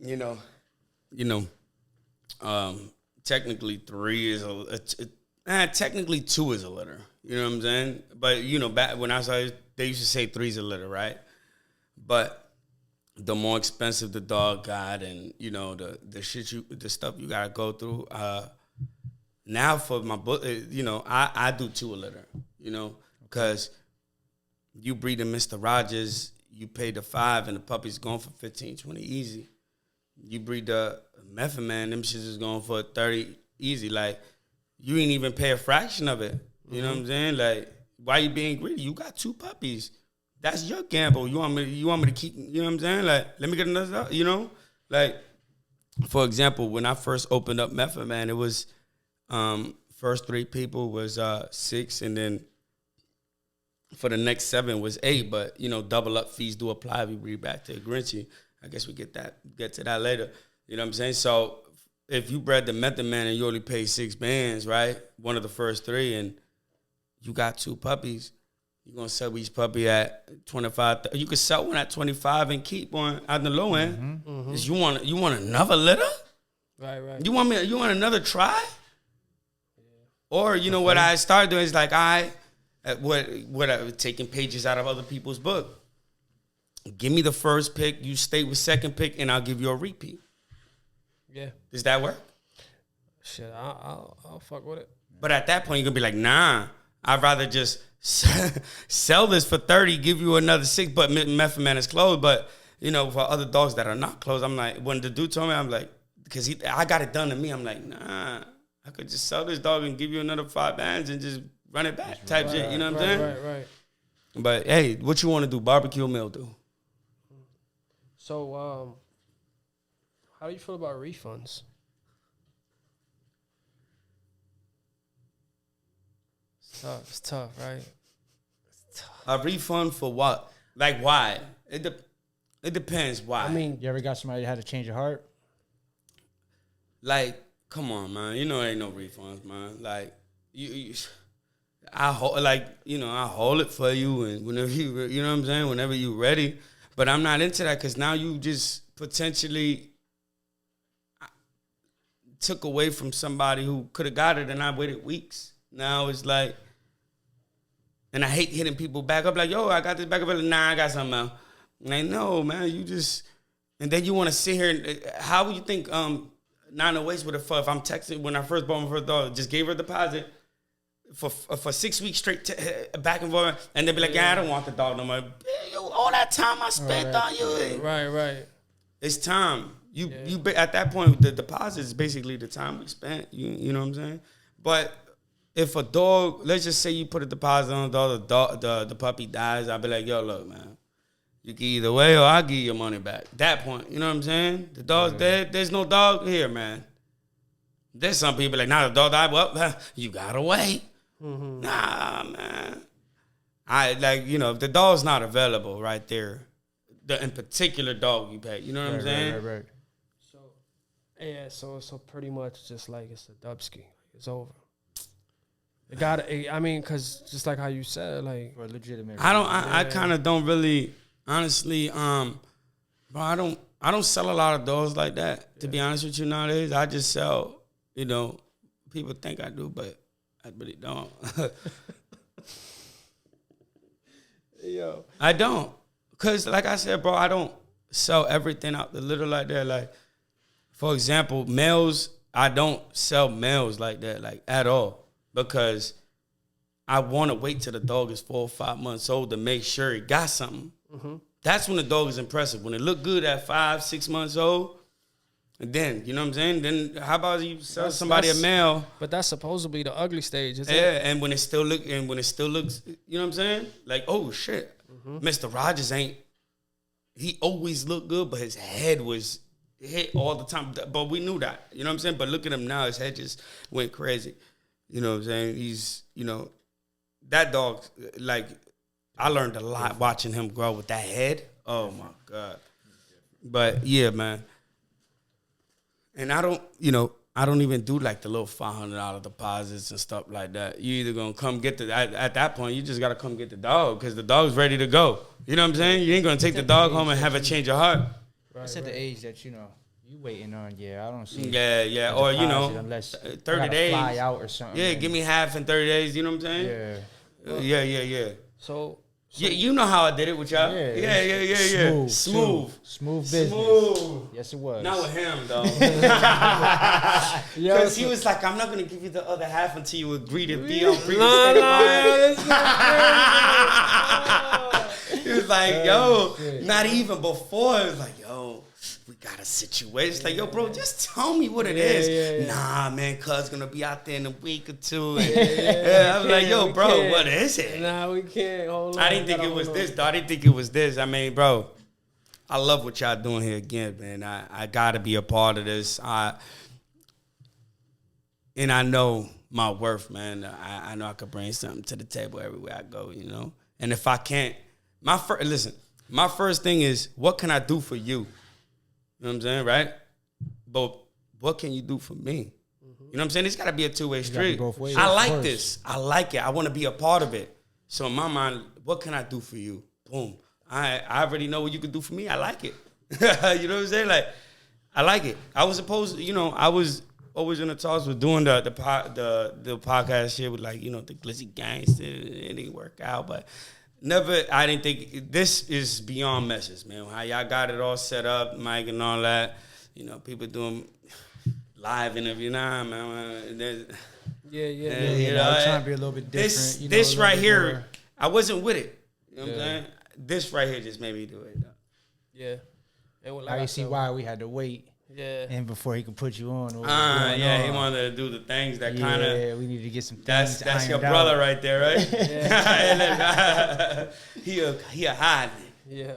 You know, technically 3 is technically 2 is a litter. You know what I'm saying? But, you know, back when I started, they used to say 3 is a litter, right? But the more expensive the dog got and, you know, the stuff you got to go through, now for my book, you know, I do 2 a litter, you know, because you breed a Mr. Rogers, you pay the $5 and the puppy's going for 15, 20 easy. You breed the Method Man, them shits is going for 30 easy. Like, you ain't even pay a fraction of it. You know what I'm saying? Like, why you being greedy? You got 2 puppies. That's your gamble. You want me to keep, you know what I'm saying? Like, let me get another, you know? Like, for example, when I first opened up Method Man, it was first 3 people was 6, and then for the next 7 was 8. But, you know, double up fees do apply. We read back to Grinchy. I guess we get to that later. You know what I'm saying? So if you bred the Method Man and you only pay 6 bands, right? One of the first 3, and you got 2 puppies, you're gonna sell each puppy at 25. You could sell one at 25 and keep one at the low end. Mm-hmm. You want another litter?
Right.
You want another try? Yeah. Or you know what I started doing is like what I was taking pages out of other people's book. Give me the first pick, you stay with second pick, and I'll give you a repeat.
Yeah.
Does that work?
Shit, I'll fuck with it.
But at that point, you're going to be like, nah, I'd rather just sell this for 30, give you another 6, but Method Man is closed. But, you know, for other dogs that are not closed, I'm like, when the dude told me, I'm like, because I got it done to me, I'm like, nah, I could just sell this dog and give you another 5 bands and just run it back type shit. You know what I'm saying?
Right.
But, hey, what you want to do? Barbecue or mildew?
So, how do you feel about refunds? It's tough, right? It's tough.
A refund for what? Like, why? It depends why.
I mean,
You ever got somebody that had to change your heart?
like, come on, man. You know, ain't no refunds, man. Like, I hold it for you, and whenever you know what I'm saying, whenever you ready. But I'm not into that because now you just potentially took away from somebody who could have got it, and I waited weeks. Now it's like And I hate hitting people back up like, yo, I got this back up. Like, nah, I got something else. Like, no, man, you just, and then you want to sit here and, how would you think Nana Waste would have felt if I'm texting, when I first bought my first dog, just gave her a deposit for 6 weeks straight back and forth, and they'd be like, yeah, I don't want the dog no more. All that time I spent on you.
Right.
It's time. You at that point, the deposit is basically the time we spent. You know what I'm saying? But if a dog, let's just say you put a deposit on the dog, the puppy dies, I'll be like, yo, look, man, you can either way or I'll give you your money back. That point, you know what I'm saying? The dog's dead. There's no dog here, man. There's some people like, nah, the dog died. Well, you gotta wait. Mm-hmm. Nah, man. If the dog's not available right there, the in particular dog you pay, you know what I'm saying?
Right.
So pretty much just like it's a dubski. It's over. It gotta. I mean, cause just like how you said, like
For a legitimate.
I kind of don't really, honestly, bro. I don't sell a lot of dogs like that. To be honest with you, nowadays, I just sell. People think I do, but I really don't.
yo,
I don't, cause like I said, bro, I don't sell everything out the litter like that. Like, for example, males, I don't sell males like that, like at all. Because I want to wait till the dog is 4 or 5 months old to make sure he got something. Mm-hmm. That's when the dog is impressive. When it look good at 5, 6 months old, and then, you know what I'm saying? Then how about you sell somebody a male?
But that's supposedly the ugly stage, isn't
it?
And
when it still looks, you know what I'm saying? Like, oh shit, Mr. Rogers he always looked good, but his head was hit all the time. But we knew that, you know what I'm saying? But look at him now, his head just went crazy. You know what I'm saying? He's, that dog, like, I learned a lot watching him grow with that head. Oh, my God. But, yeah, man. And I don't even do, like, the little $500 deposits and stuff like that. You either going to come get at that point, you just got to come get the dog because the dog's ready to go. You know what I'm saying? You ain't going to take the dog home and have a change of heart.
It's at the age that, you waiting on, I don't see.
Yeah. Or,
unless
30 days.
Fly out or something.
Yeah, give me half in 30 days, you know what I'm saying?
Yeah.
Yeah.
So
yeah, you know how I did it with y'all. Yeah. Smooth business. Smooth.
Yes, it was.
Not with him, though. Because he was like, I'm not going to give you the other half until you agree to be on previous state of mind. He was like, yo, not even before. It was like, yo, we got a situation. It's like, yo, bro, just tell me what it is. Yeah. Nah, man, cuz gonna be out there in a week or two. And I was like, yo, bro, what is it?
Nah, we can't. Hold on.
I didn't think it was this, though. I didn't think it was this. I mean, bro, I love what y'all doing here again, man. I gotta be a part of this. And I know my worth, man. I know I could bring something to the table everywhere I go, And if I can't, my first thing is, what can I do for you? You know what I'm saying, right? But what can you do for me? You know what I'm saying? It's got to be a two-way street. I like this. I like it. I want to be a part of it. So in my mind, what can I do for you? Boom. I already know what you can do for me. I like it. You know what I'm saying? Like, I like it. I was supposed to, I was always in the talks with doing the podcast shit with, like, the Glizzy Gangster. It didn't work out, but never, I didn't think, this is beyond message, man. How y'all got it all set up, Mike and all that. People doing live interview now, man.
Yeah. Trying to be a little bit different.
This right here, I wasn't with it. You know what I'm saying? This right here just made me do it.
Yeah.
And now you see why we had to wait.
Yeah.
And before he could put you on.
He wanted to do the things that kind of.
Yeah, we need to get some things.
That's your brother right there, right? he a hiding.
Yeah.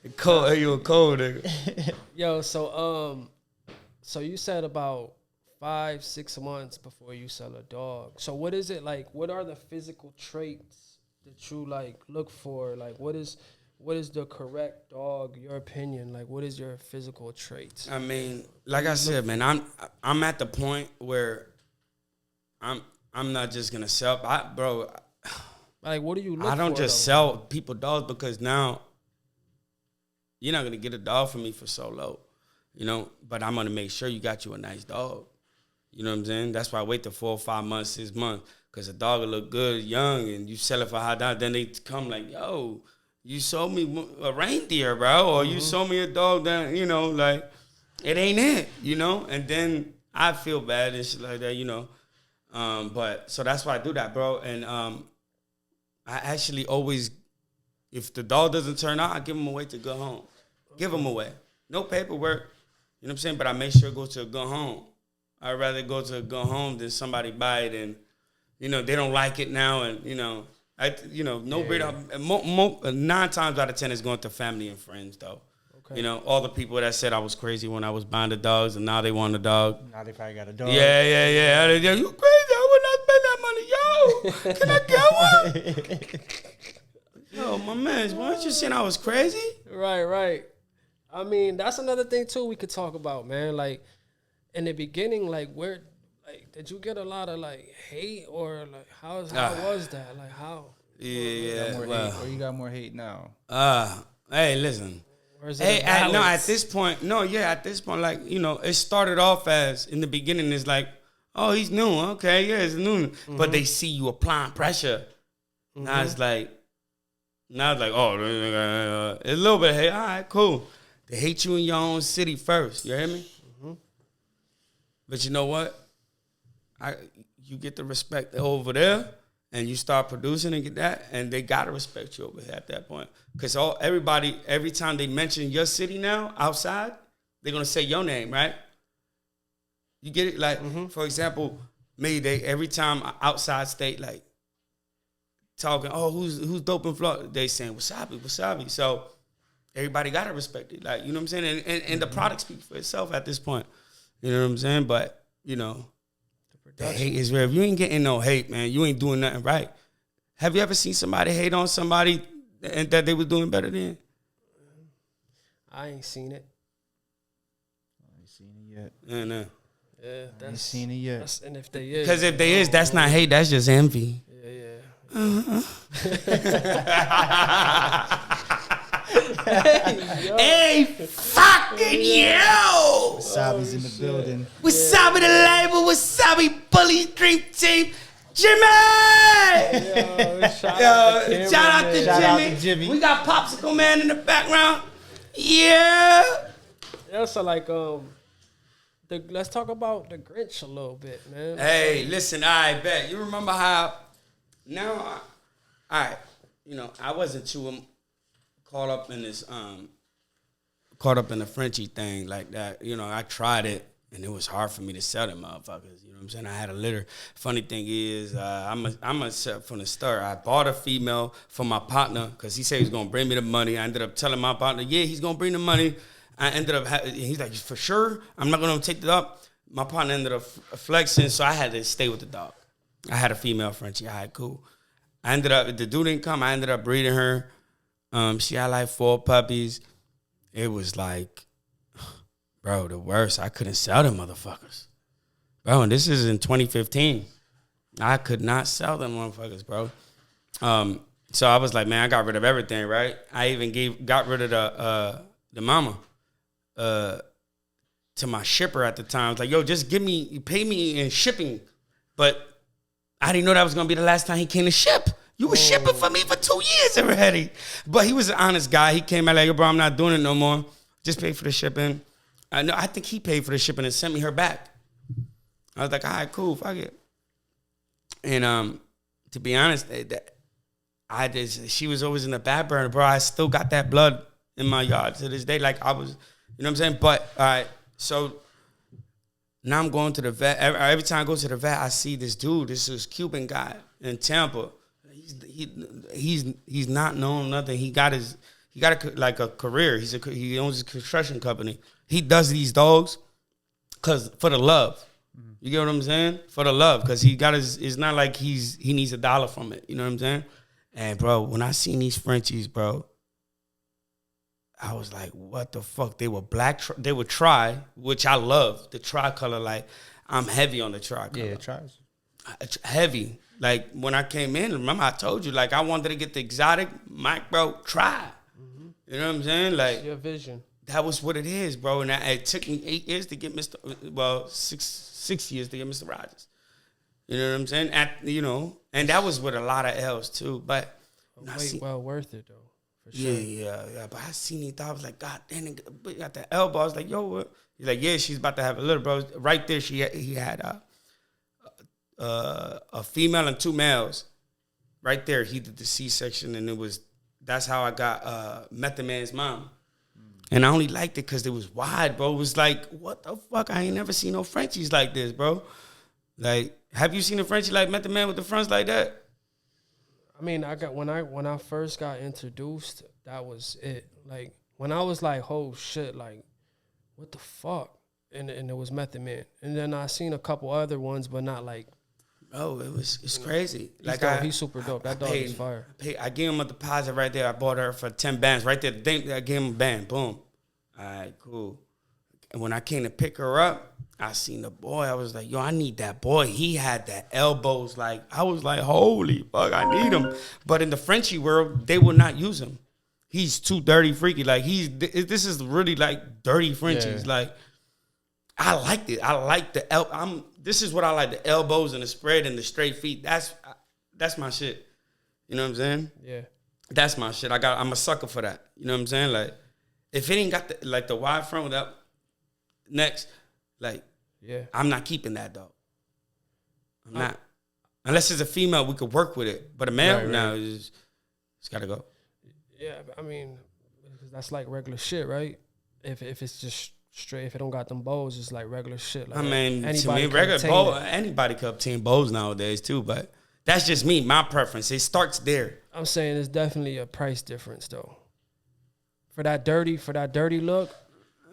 You a cold nigga.
Yo, so you said about 5-6 months before you sell a dog. So what is it like? What are the physical traits that you like look for? Like what is the correct dog? Your opinion, like what is your physical traits?
I mean, like I said, man, I'm at the point where I'm not just gonna sell. Bro,
like what do you look for?
I don't just sell people dogs because now you're not gonna get a dog from me for so low, But I'm gonna make sure you got you a nice dog. You know what I'm saying? That's why I wait the 4 or 5 months, 6 months. Because a dog will look good, young, and you sell it for high dollar. Then they come like, yo, you sold me a reindeer, bro. Or you sold me a dog that, you know, like, it ain't it, you know? And then I feel bad and shit like that, you know. But, so that's why I do that, bro. And I actually always, if the dog doesn't turn out, I give him away to go home. Give him away. No paperwork, you know what I'm saying? But I make sure it goes to a go home. I'd rather go to a go home than somebody buy it and, you know, they don't like it now, and no breed. 9 times out of 10 is going to family and friends, though. Okay. You know, all the people that said I was crazy when I was buying the dogs, and now they want a dog.
Now they probably got a dog.
Yeah. You crazy? I would not spend that money, yo. Can I get one? Yo, my man, weren't you saying I was crazy?
Right. I mean, that's another thing too we could talk about, man. Like in the beginning, like where. Like, did you get a lot of like hate or like how was that? Like how?
Yeah,
or you got more hate now?
Hey, listen. At this point, like, you know, it started off as in the beginning. It's like, oh, he's new, okay, yeah, it's new, but they see you applying pressure. Now it's like, oh, a little bit of hate. All right, cool. They hate you in your own city first. You hear me? But you know what? You get the respect over there, and you start producing and get that, and they gotta respect you over here at that point. Because everybody, every time they mention your city now outside, they're gonna say your name, right? You get it? Like, for example, maybe every time outside state, like talking, oh, who's dope in Florida? They saying Wasabi. So everybody gotta respect it, like, you know what I'm saying? And the product speaks for itself at this point. You know what I'm saying? But you know. The hate is real. If you ain't getting no hate, man, you ain't doing nothing right. Have you ever seen somebody hate on somebody and that they was doing better than?
I ain't seen it.
Yet.
No.
Yeah,
I ain't seen it yet.
And if they is,
because if they is, that's not hate. That's just envy.
Yeah.
Hey, fucking yo!
Wasabi's in the building.
Wasabi the label, Wasabi Bullies Dream Team, Jimmy!
Shout out
to Jimmy. We got Popsicle Man in the background. Yeah.
So like let's talk about the Grinch a little bit, man.
Hey, listen, I bet. You remember how now all right, you know, I wasn't too caught up in this the Frenchie thing like that. You know, I tried it and it was hard for me to sell them motherfuckers. You know what I'm saying? I had a litter. Funny thing is, I'm a set from the start. I bought a female for my partner because he said he was gonna bring me the money. I ended up telling my partner, yeah, he's gonna bring the money. I ended up he's like, for sure, I'm not gonna take it up. My partner ended up flexing, so I had to stay with the dog. I had a female Frenchie. All right, cool. I ended up, the dude didn't come. I ended up breeding her. She had like 4 puppies. It was like, bro, the worst. I couldn't sell them motherfuckers. Bro, and this is in 2015. I could not sell them motherfuckers, bro. So I was like, man, I got rid of everything, right? I even got rid of the mama to my shipper at the time. I was like, yo, just pay me in shipping. But I didn't know that was going to be the last time he came to ship. You were shipping for me for 2 years already. But he was an honest guy. He came out like, yo, bro, I'm not doing it no more. Just pay for the shipping. I think he paid for the shipping and sent me her back. I was like, all right, cool, fuck it. And to be honest, she was always in the back burner, bro. I still got that blood in my yard to this day. Like I was, you know what I'm saying? But all right, so now I'm going to the vet. Every time I go to the vet, I see this dude. This is Cuban guy in Tampa. He's not known nothing. He got a career. He owns a construction company. He does these dogs for the love. You get what I'm saying? For the love, because it's not like he needs $1 from it. You know what I'm saying? And bro, when I seen these Frenchies, bro, I was like, what the fuck? They were black. They were tri, which I love. The tricolor, like I'm heavy on the tricolor.
Yeah, tries.
Heavy. Like, when I came in, remember I told you, like, I wanted to get the exotic, Mike, bro, try. You know what I'm saying? Like,
your vision.
that was what it is, bro. And it took me 8 years to get six years to get Mr. Rogers. You know what I'm saying? And that was with a lot of L's too. But
well worth it though. For sure.
Yeah. But I seen it, I was like, God damn it, but got the elbow. I was like, yo, what? He's like, yeah, she's about to have a little, bro. Right there, he had a female and 2 males. Right there, he did the C-section, and that's how I got Method Man's mom. And I only liked it because it was wide, bro. It was like, what the fuck? I ain't never seen no Frenchies like this, bro. Like, have you seen a Frenchie like Method Man with the fronts like that?
I mean, when I first got introduced, that was it. Like, when I was like, oh shit, like, what the fuck? And it was Method Man. And then I seen a couple other ones, but not like.
Oh, it's crazy.
He's super dope. That dog is fire.
I gave him a deposit right there. I bought her for 10 bands right there. I gave him a band. Boom. All right, cool. And when I came to pick her up, I seen the boy. I was like, yo, I need that boy. He had the elbows. Like, I was like, holy fuck, I need him. But in the Frenchie world, they will not use him. He's too dirty, freaky. Like, this is really like dirty Frenchies. Yeah. Like, I liked it. I like this is what I like, the elbows and the spread and the straight feet. That's my shit. You know what I'm saying?
Yeah.
That's my shit. I'm a sucker for that. You know what I'm saying? Like, if it ain't got the wide front with that next, like, yeah, I'm not keeping that dog. I'm not. Unless it's a female, we could work with it. But a male, no, it's gotta go.
Yeah, I mean, because that's like regular shit, right? If it's just straight, if it don't got them bows, it's like regular shit. Like,
I mean, to me, regular bow, anybody could obtain bows nowadays too, but that's just me, my preference. It starts there.
I'm saying it's definitely a price difference though. For that dirty look.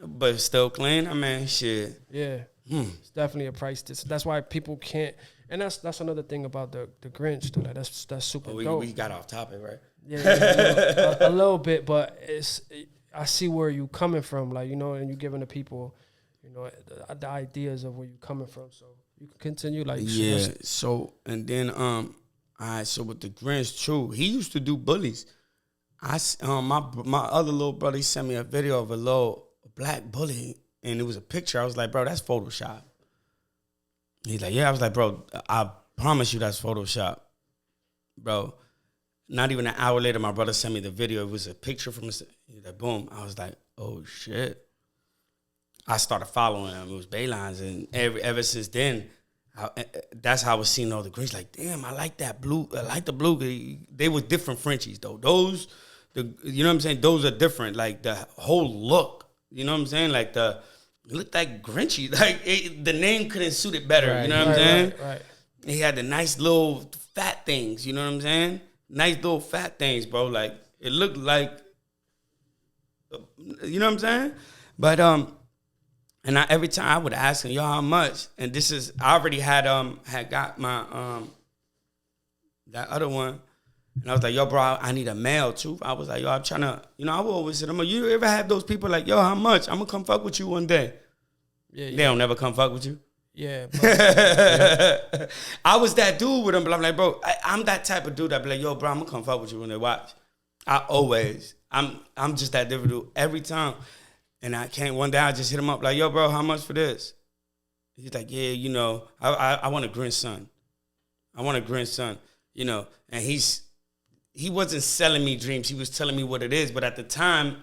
But it's still clean. I mean, shit.
Yeah. It's definitely a price. That's why people can't. And that's another thing about the Grinch, though. Like, that's super dope.
We got off topic, right?
Yeah, a little bit, but I see where you coming from, like, you know, and you're giving the people, you know, the ideas of where you coming from. So you can continue, like.
Yeah. So and then all right. So with the Grinch, true. He used to do Bullies. My other little brother, he sent me a video of a little black bully. And it was a picture. I was like, bro, that's Photoshop. He's like, yeah. I was like, bro, I promise you that's Photoshop. Bro, not even an hour later, my brother sent me the video. It was a picture from He's like, boom. I was like, oh, shit. I started following him. It was Baylines. And ever since then, that's how I was seeing all the Grinch. Like, damn, I like that blue. I like the blue. They were different Frenchies, though. You know what I'm saying? Those are different. Like, the whole look. You know what I'm saying? Like, it looked like Grinchy. Like, the name couldn't suit it better. Right, you know what I'm saying? Right. He had the nice little fat things. You know what I'm saying? Nice little fat things, bro. Like, it looked like, you know what I'm saying? But, and every time I would ask him, yo, how much? And I already had got my, that other one. And I was like, yo, bro, I need a male, too. I was like, yo, I'm trying to, you know, I would always say, you ever have those people like, yo, how much? I'm going to come fuck with you one day. Yeah. They don't never come fuck with you.
Yeah.
I was that dude with them, but I'm like, bro, I'm that type of dude that be like, yo, bro, I'm going to come fuck with you when they watch. I'm just that different dude every time. And one day I just hit him up like, yo, bro, how much for this? He's like, yeah, you know, I want a grandson. I want a grandson, you know, and he wasn't selling me dreams. He was telling me what it is. But at the time,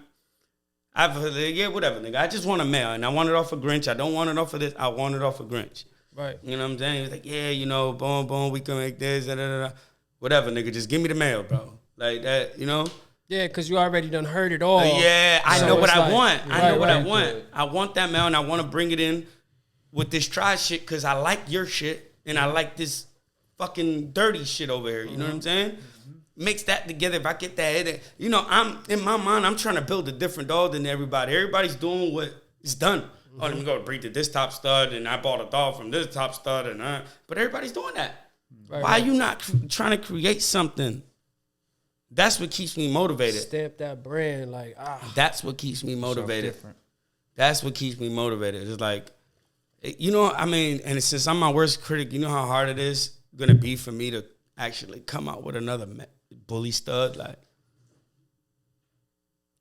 yeah, whatever, nigga. I just want a male. And I want it off of Grinch. I don't want it off of this. I want it off of Grinch.
Right.
You know what I'm saying? He was like, yeah, you know, boom, boom, we can make this, da, da, da. Whatever, nigga. Just give me the male, bro. Like that, you know?
Yeah, because you already done heard it all.
Yeah, I know what I want. I know what I want. I want that male, and I want to bring it in with this try shit because I like your shit, and I like this fucking dirty shit over here. You know what I'm saying? Mix that together. If I get that, you know, I'm in my mind, I'm trying to build a different dog than everybody. Everybody's doing what is done. Oh, let me go breed to this top stud, and I bought a dog from this top stud, but everybody's doing that. Right, Why are you not trying to create something? That's what keeps me motivated.
Stamp that brand, like
That's what keeps me motivated. That's what keeps me motivated. It's like, you know, I mean, and since I'm my worst critic, you know how hard it is gonna be for me to actually come out with another bully stud. Like,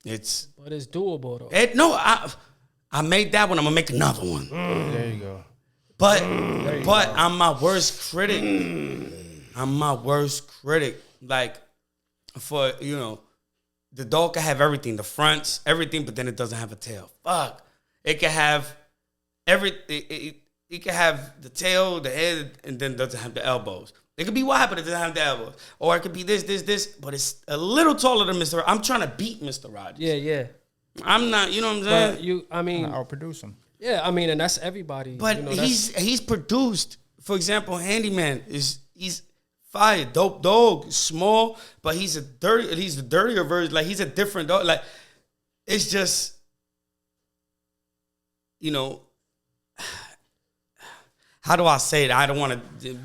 But it's doable though.
No, I made that one. I'm gonna make another one.
There you go.
But I'm my worst critic. I'm my worst critic. Like for the dog can have everything, the fronts, everything, but then it doesn't have a tail. Fuck. It can have everything. It can have the tail, the head, and then doesn't have the elbows. It could be wide, but it doesn't have the elbows. Or it could be this, but it's a little taller than Mr. I'm trying to beat Mr. Rogers.
Yeah.
I'm not, you know what I'm saying?
But
I'll produce him.
Yeah, I mean, and that's everybody.
But he's produced. For example, Handyman he's fire, dope dog, small, but he's the dirtier version. Like he's a different dog. Like it's just, how do I say it? I don't want to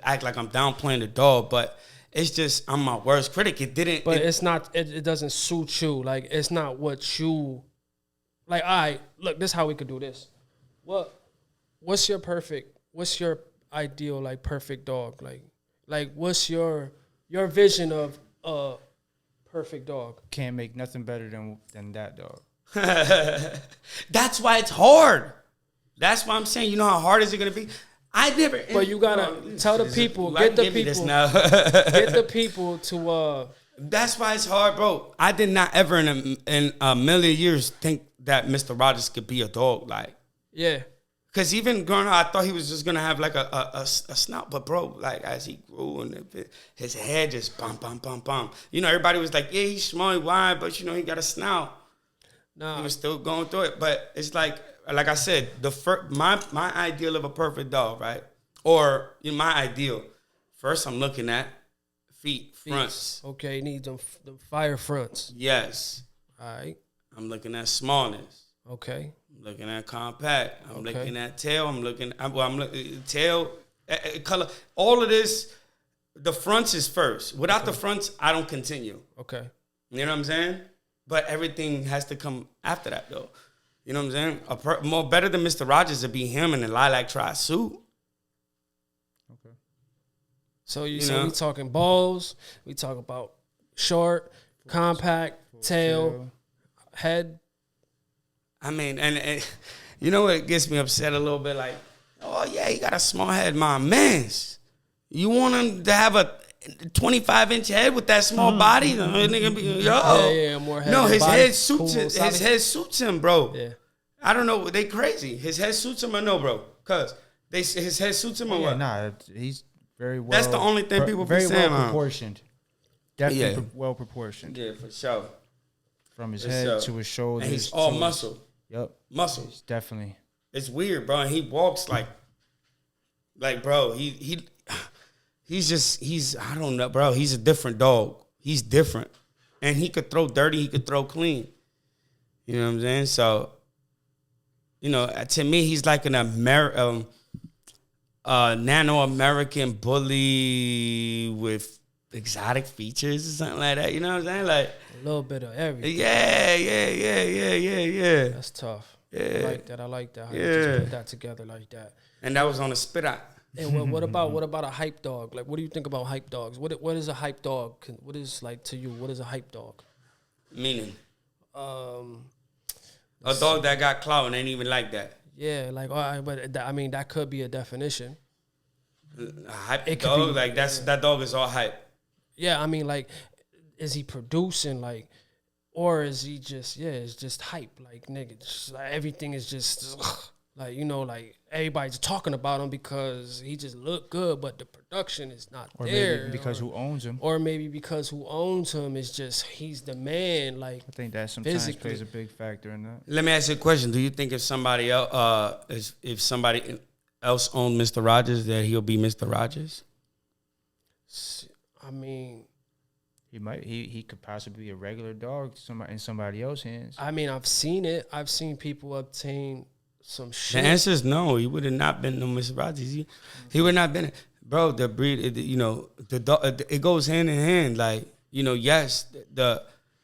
act like I'm downplaying the dog, but it's just I'm my worst critic.
But it's not. It doesn't suit you. Like it's not what you. Like, all right, look, this is how we could do this. What's your ideal, like, perfect dog? Like what's your vision of a perfect dog?
Can't make nothing better than that dog.
That's why it's hard. That's why I'm saying, you know how hard is it going to be?
But you got to tell the people, get the people to...
That's why it's hard, bro. I did not ever in a million years think that Mr. Rogers could be a dog. Like,
yeah.
Because even growing up, I thought he was just going to have like a snout. But, bro, like as he grew and his head just bum, bum, bum, bum. Everybody was like, yeah, he's small, he's wide, but, he got a snout.
No.
He was still going through it. But it's like I said, my ideal of a perfect dog, right? Or my ideal, first I'm looking at fronts.
Okay, need them fire fronts.
Yes.
All right.
I'm looking at smallness.
Okay.
I'm looking at compact. I'm looking at tail. I'm looking tail, color. All of this, the fronts is first. Without the fronts, I don't continue.
Okay.
You know what I'm saying? But everything has to come after that, though. You know what I'm saying? More better than Mr. Rogers would be him in a lilac tri-suit.
Okay.
So we talking balls, we talk about short, compact, tail, head.
I mean, and you know what gets me upset a little bit? Like, oh yeah, he got a small head, my mans. You want him to have a 25-inch head with that small body? Nigga be,
Yeah, more head.
No, his
body.
head suits him. His head suits him, bro.
Yeah.
I don't know. They crazy. His head suits him or no, bro? Cause his head suits him or what?
Nah, he's very well.
That's the only thing people be
very
saying.
well proportioned. Definitely
Yeah.
well proportioned.
Yeah, for sure.
From his head to his shoulders.
And he's all muscle.
Yep.
Muscle.
He's definitely.
It's weird, bro. And he walks like, bro, he's I don't know, bro. He's a different dog. He's different. And he could throw dirty, he could throw clean. You know what I'm saying? So, to me, he's like an nano-American bully with exotic features or something like that. You know what I'm saying? Like
A little bit of everything.
Yeah.
That's tough.
Yeah.
I like that. How you just put that together like that.
And that was on a spit out.
And what about a hype dog? Like, what do you think about hype dogs? What is a hype dog? What is, like, to you? What is a hype dog?
Meaning, a dog that got clout and ain't even like that.
Yeah, like, all right, but that could be a definition.
A hype dog, like that dog is all hype.
Yeah, I mean, like, is he producing, like, or is he just, it's just hype, like, nigga, just, like, everything is just, like, like, everybody's talking about him because he just look good, but the production is not
or
there.
Maybe because who owns him.
Or maybe because who owns him is just, he's the man, like,
I think that sometimes
physically
plays a big factor in that.
Let me ask you a question. Do you think if somebody else, if somebody else owned Mr. Rogers, that he'll be Mr. Rogers?
I mean,
he could possibly be a regular dog in somebody else's hands.
I mean, I've seen it. I've seen people obtain some shit.
The answer is no. He would have not been no Mr. Rogers. He would not been, bro. The breed, the dog. It goes hand in hand. Like, yes,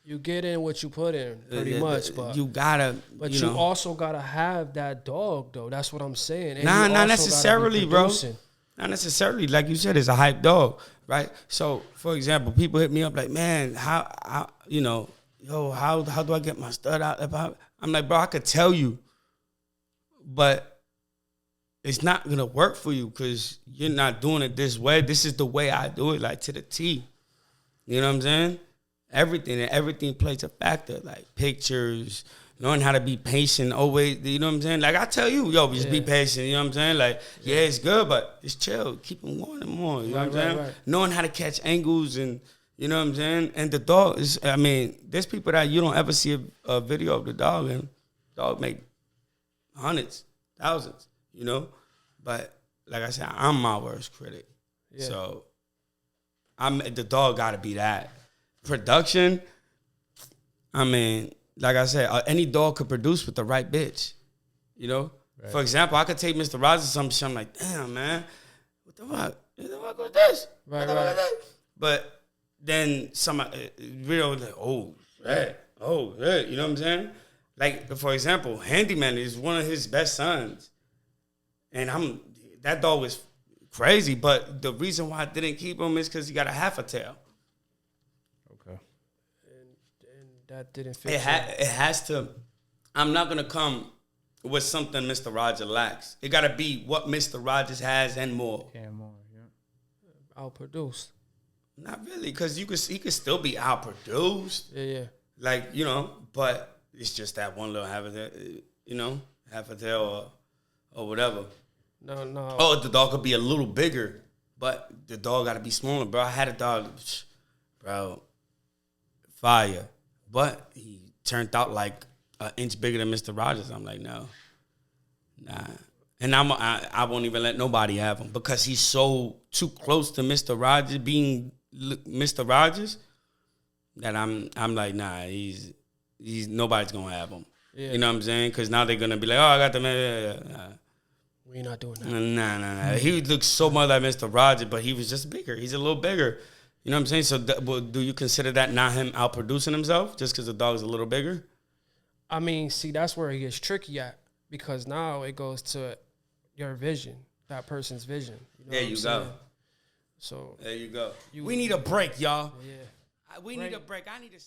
you get in what you put in, pretty much. But
you gotta.
But you also gotta have that dog, though. That's what I'm saying. And
not
you also
necessarily,
gotta be
bro.
producing.
Not necessarily. Like you said, it's a hype dog, right? So, for example, people hit me up like, man, how yo, how do I get my stud out? I'm like, bro, I could tell you, but it's not gonna work for you because you're not doing it this way. This is the way I do it, like to the T. You know what I'm saying? Everything plays a factor, like pictures, knowing how to be patient always, you know what I'm saying? Like I tell you, yo, just be patient, you know what I'm saying? Like, yeah, it's good, but it's chill. Keep them going and more, you know what I'm saying? Right. Knowing how to catch angles and, you know what I'm saying? And the dog is, I mean, there's people that you don't ever see a video of the dog and dog make hundreds, thousands, you know? But like I said, I'm my worst critic. Yeah. So the dog gotta be that. Production, I mean, like I said, any dog could produce with the right bitch, you know? Right. For example, I could take Mr. Rogers some shit, I'm like, damn, man, what the fuck? What the fuck was this?
Right.
But then somebody, video like, oh, shit, you know what I'm saying? Like, for example, Handyman is one of his best sons. And that dog was crazy, but the reason why I didn't keep him is because he got a half a tail.
That didn't fit.
It has to. I'm not gonna come with something Mr. Rogers lacks. It gotta be what Mr. Rogers has and more.
Yeah, more. Yeah.
Outproduced.
Not really, because he could still be outproduced.
Yeah.
Like, you know, but it's just that one little half a tail, you know, half a tail or whatever.
No.
Oh, the dog could be a little bigger, but the dog gotta be smaller, bro. I had a dog, bro, fire. But he turned out like an inch bigger than Mr. Rogers. I'm like, no, nah. And I won't even let nobody have him because he's so too close to Mr. Rogers being Mr. Rogers that I'm like, nah, he's nobody's gonna have him. Yeah. You know what I'm saying? Because now they're gonna be like, oh, I got the man. Nah.
We not doing that.
Nah. He looks so much like Mr. Rogers, but he was just bigger. He's a little bigger. You know what I'm saying? So do you consider that not him outproducing himself just because the dog's a little bigger?
I mean, see, that's where it gets tricky at because now it goes to your vision, that person's vision. You know
there you go.
So
there you go. We need a break, y'all.
Yeah.
We need a break. I need to.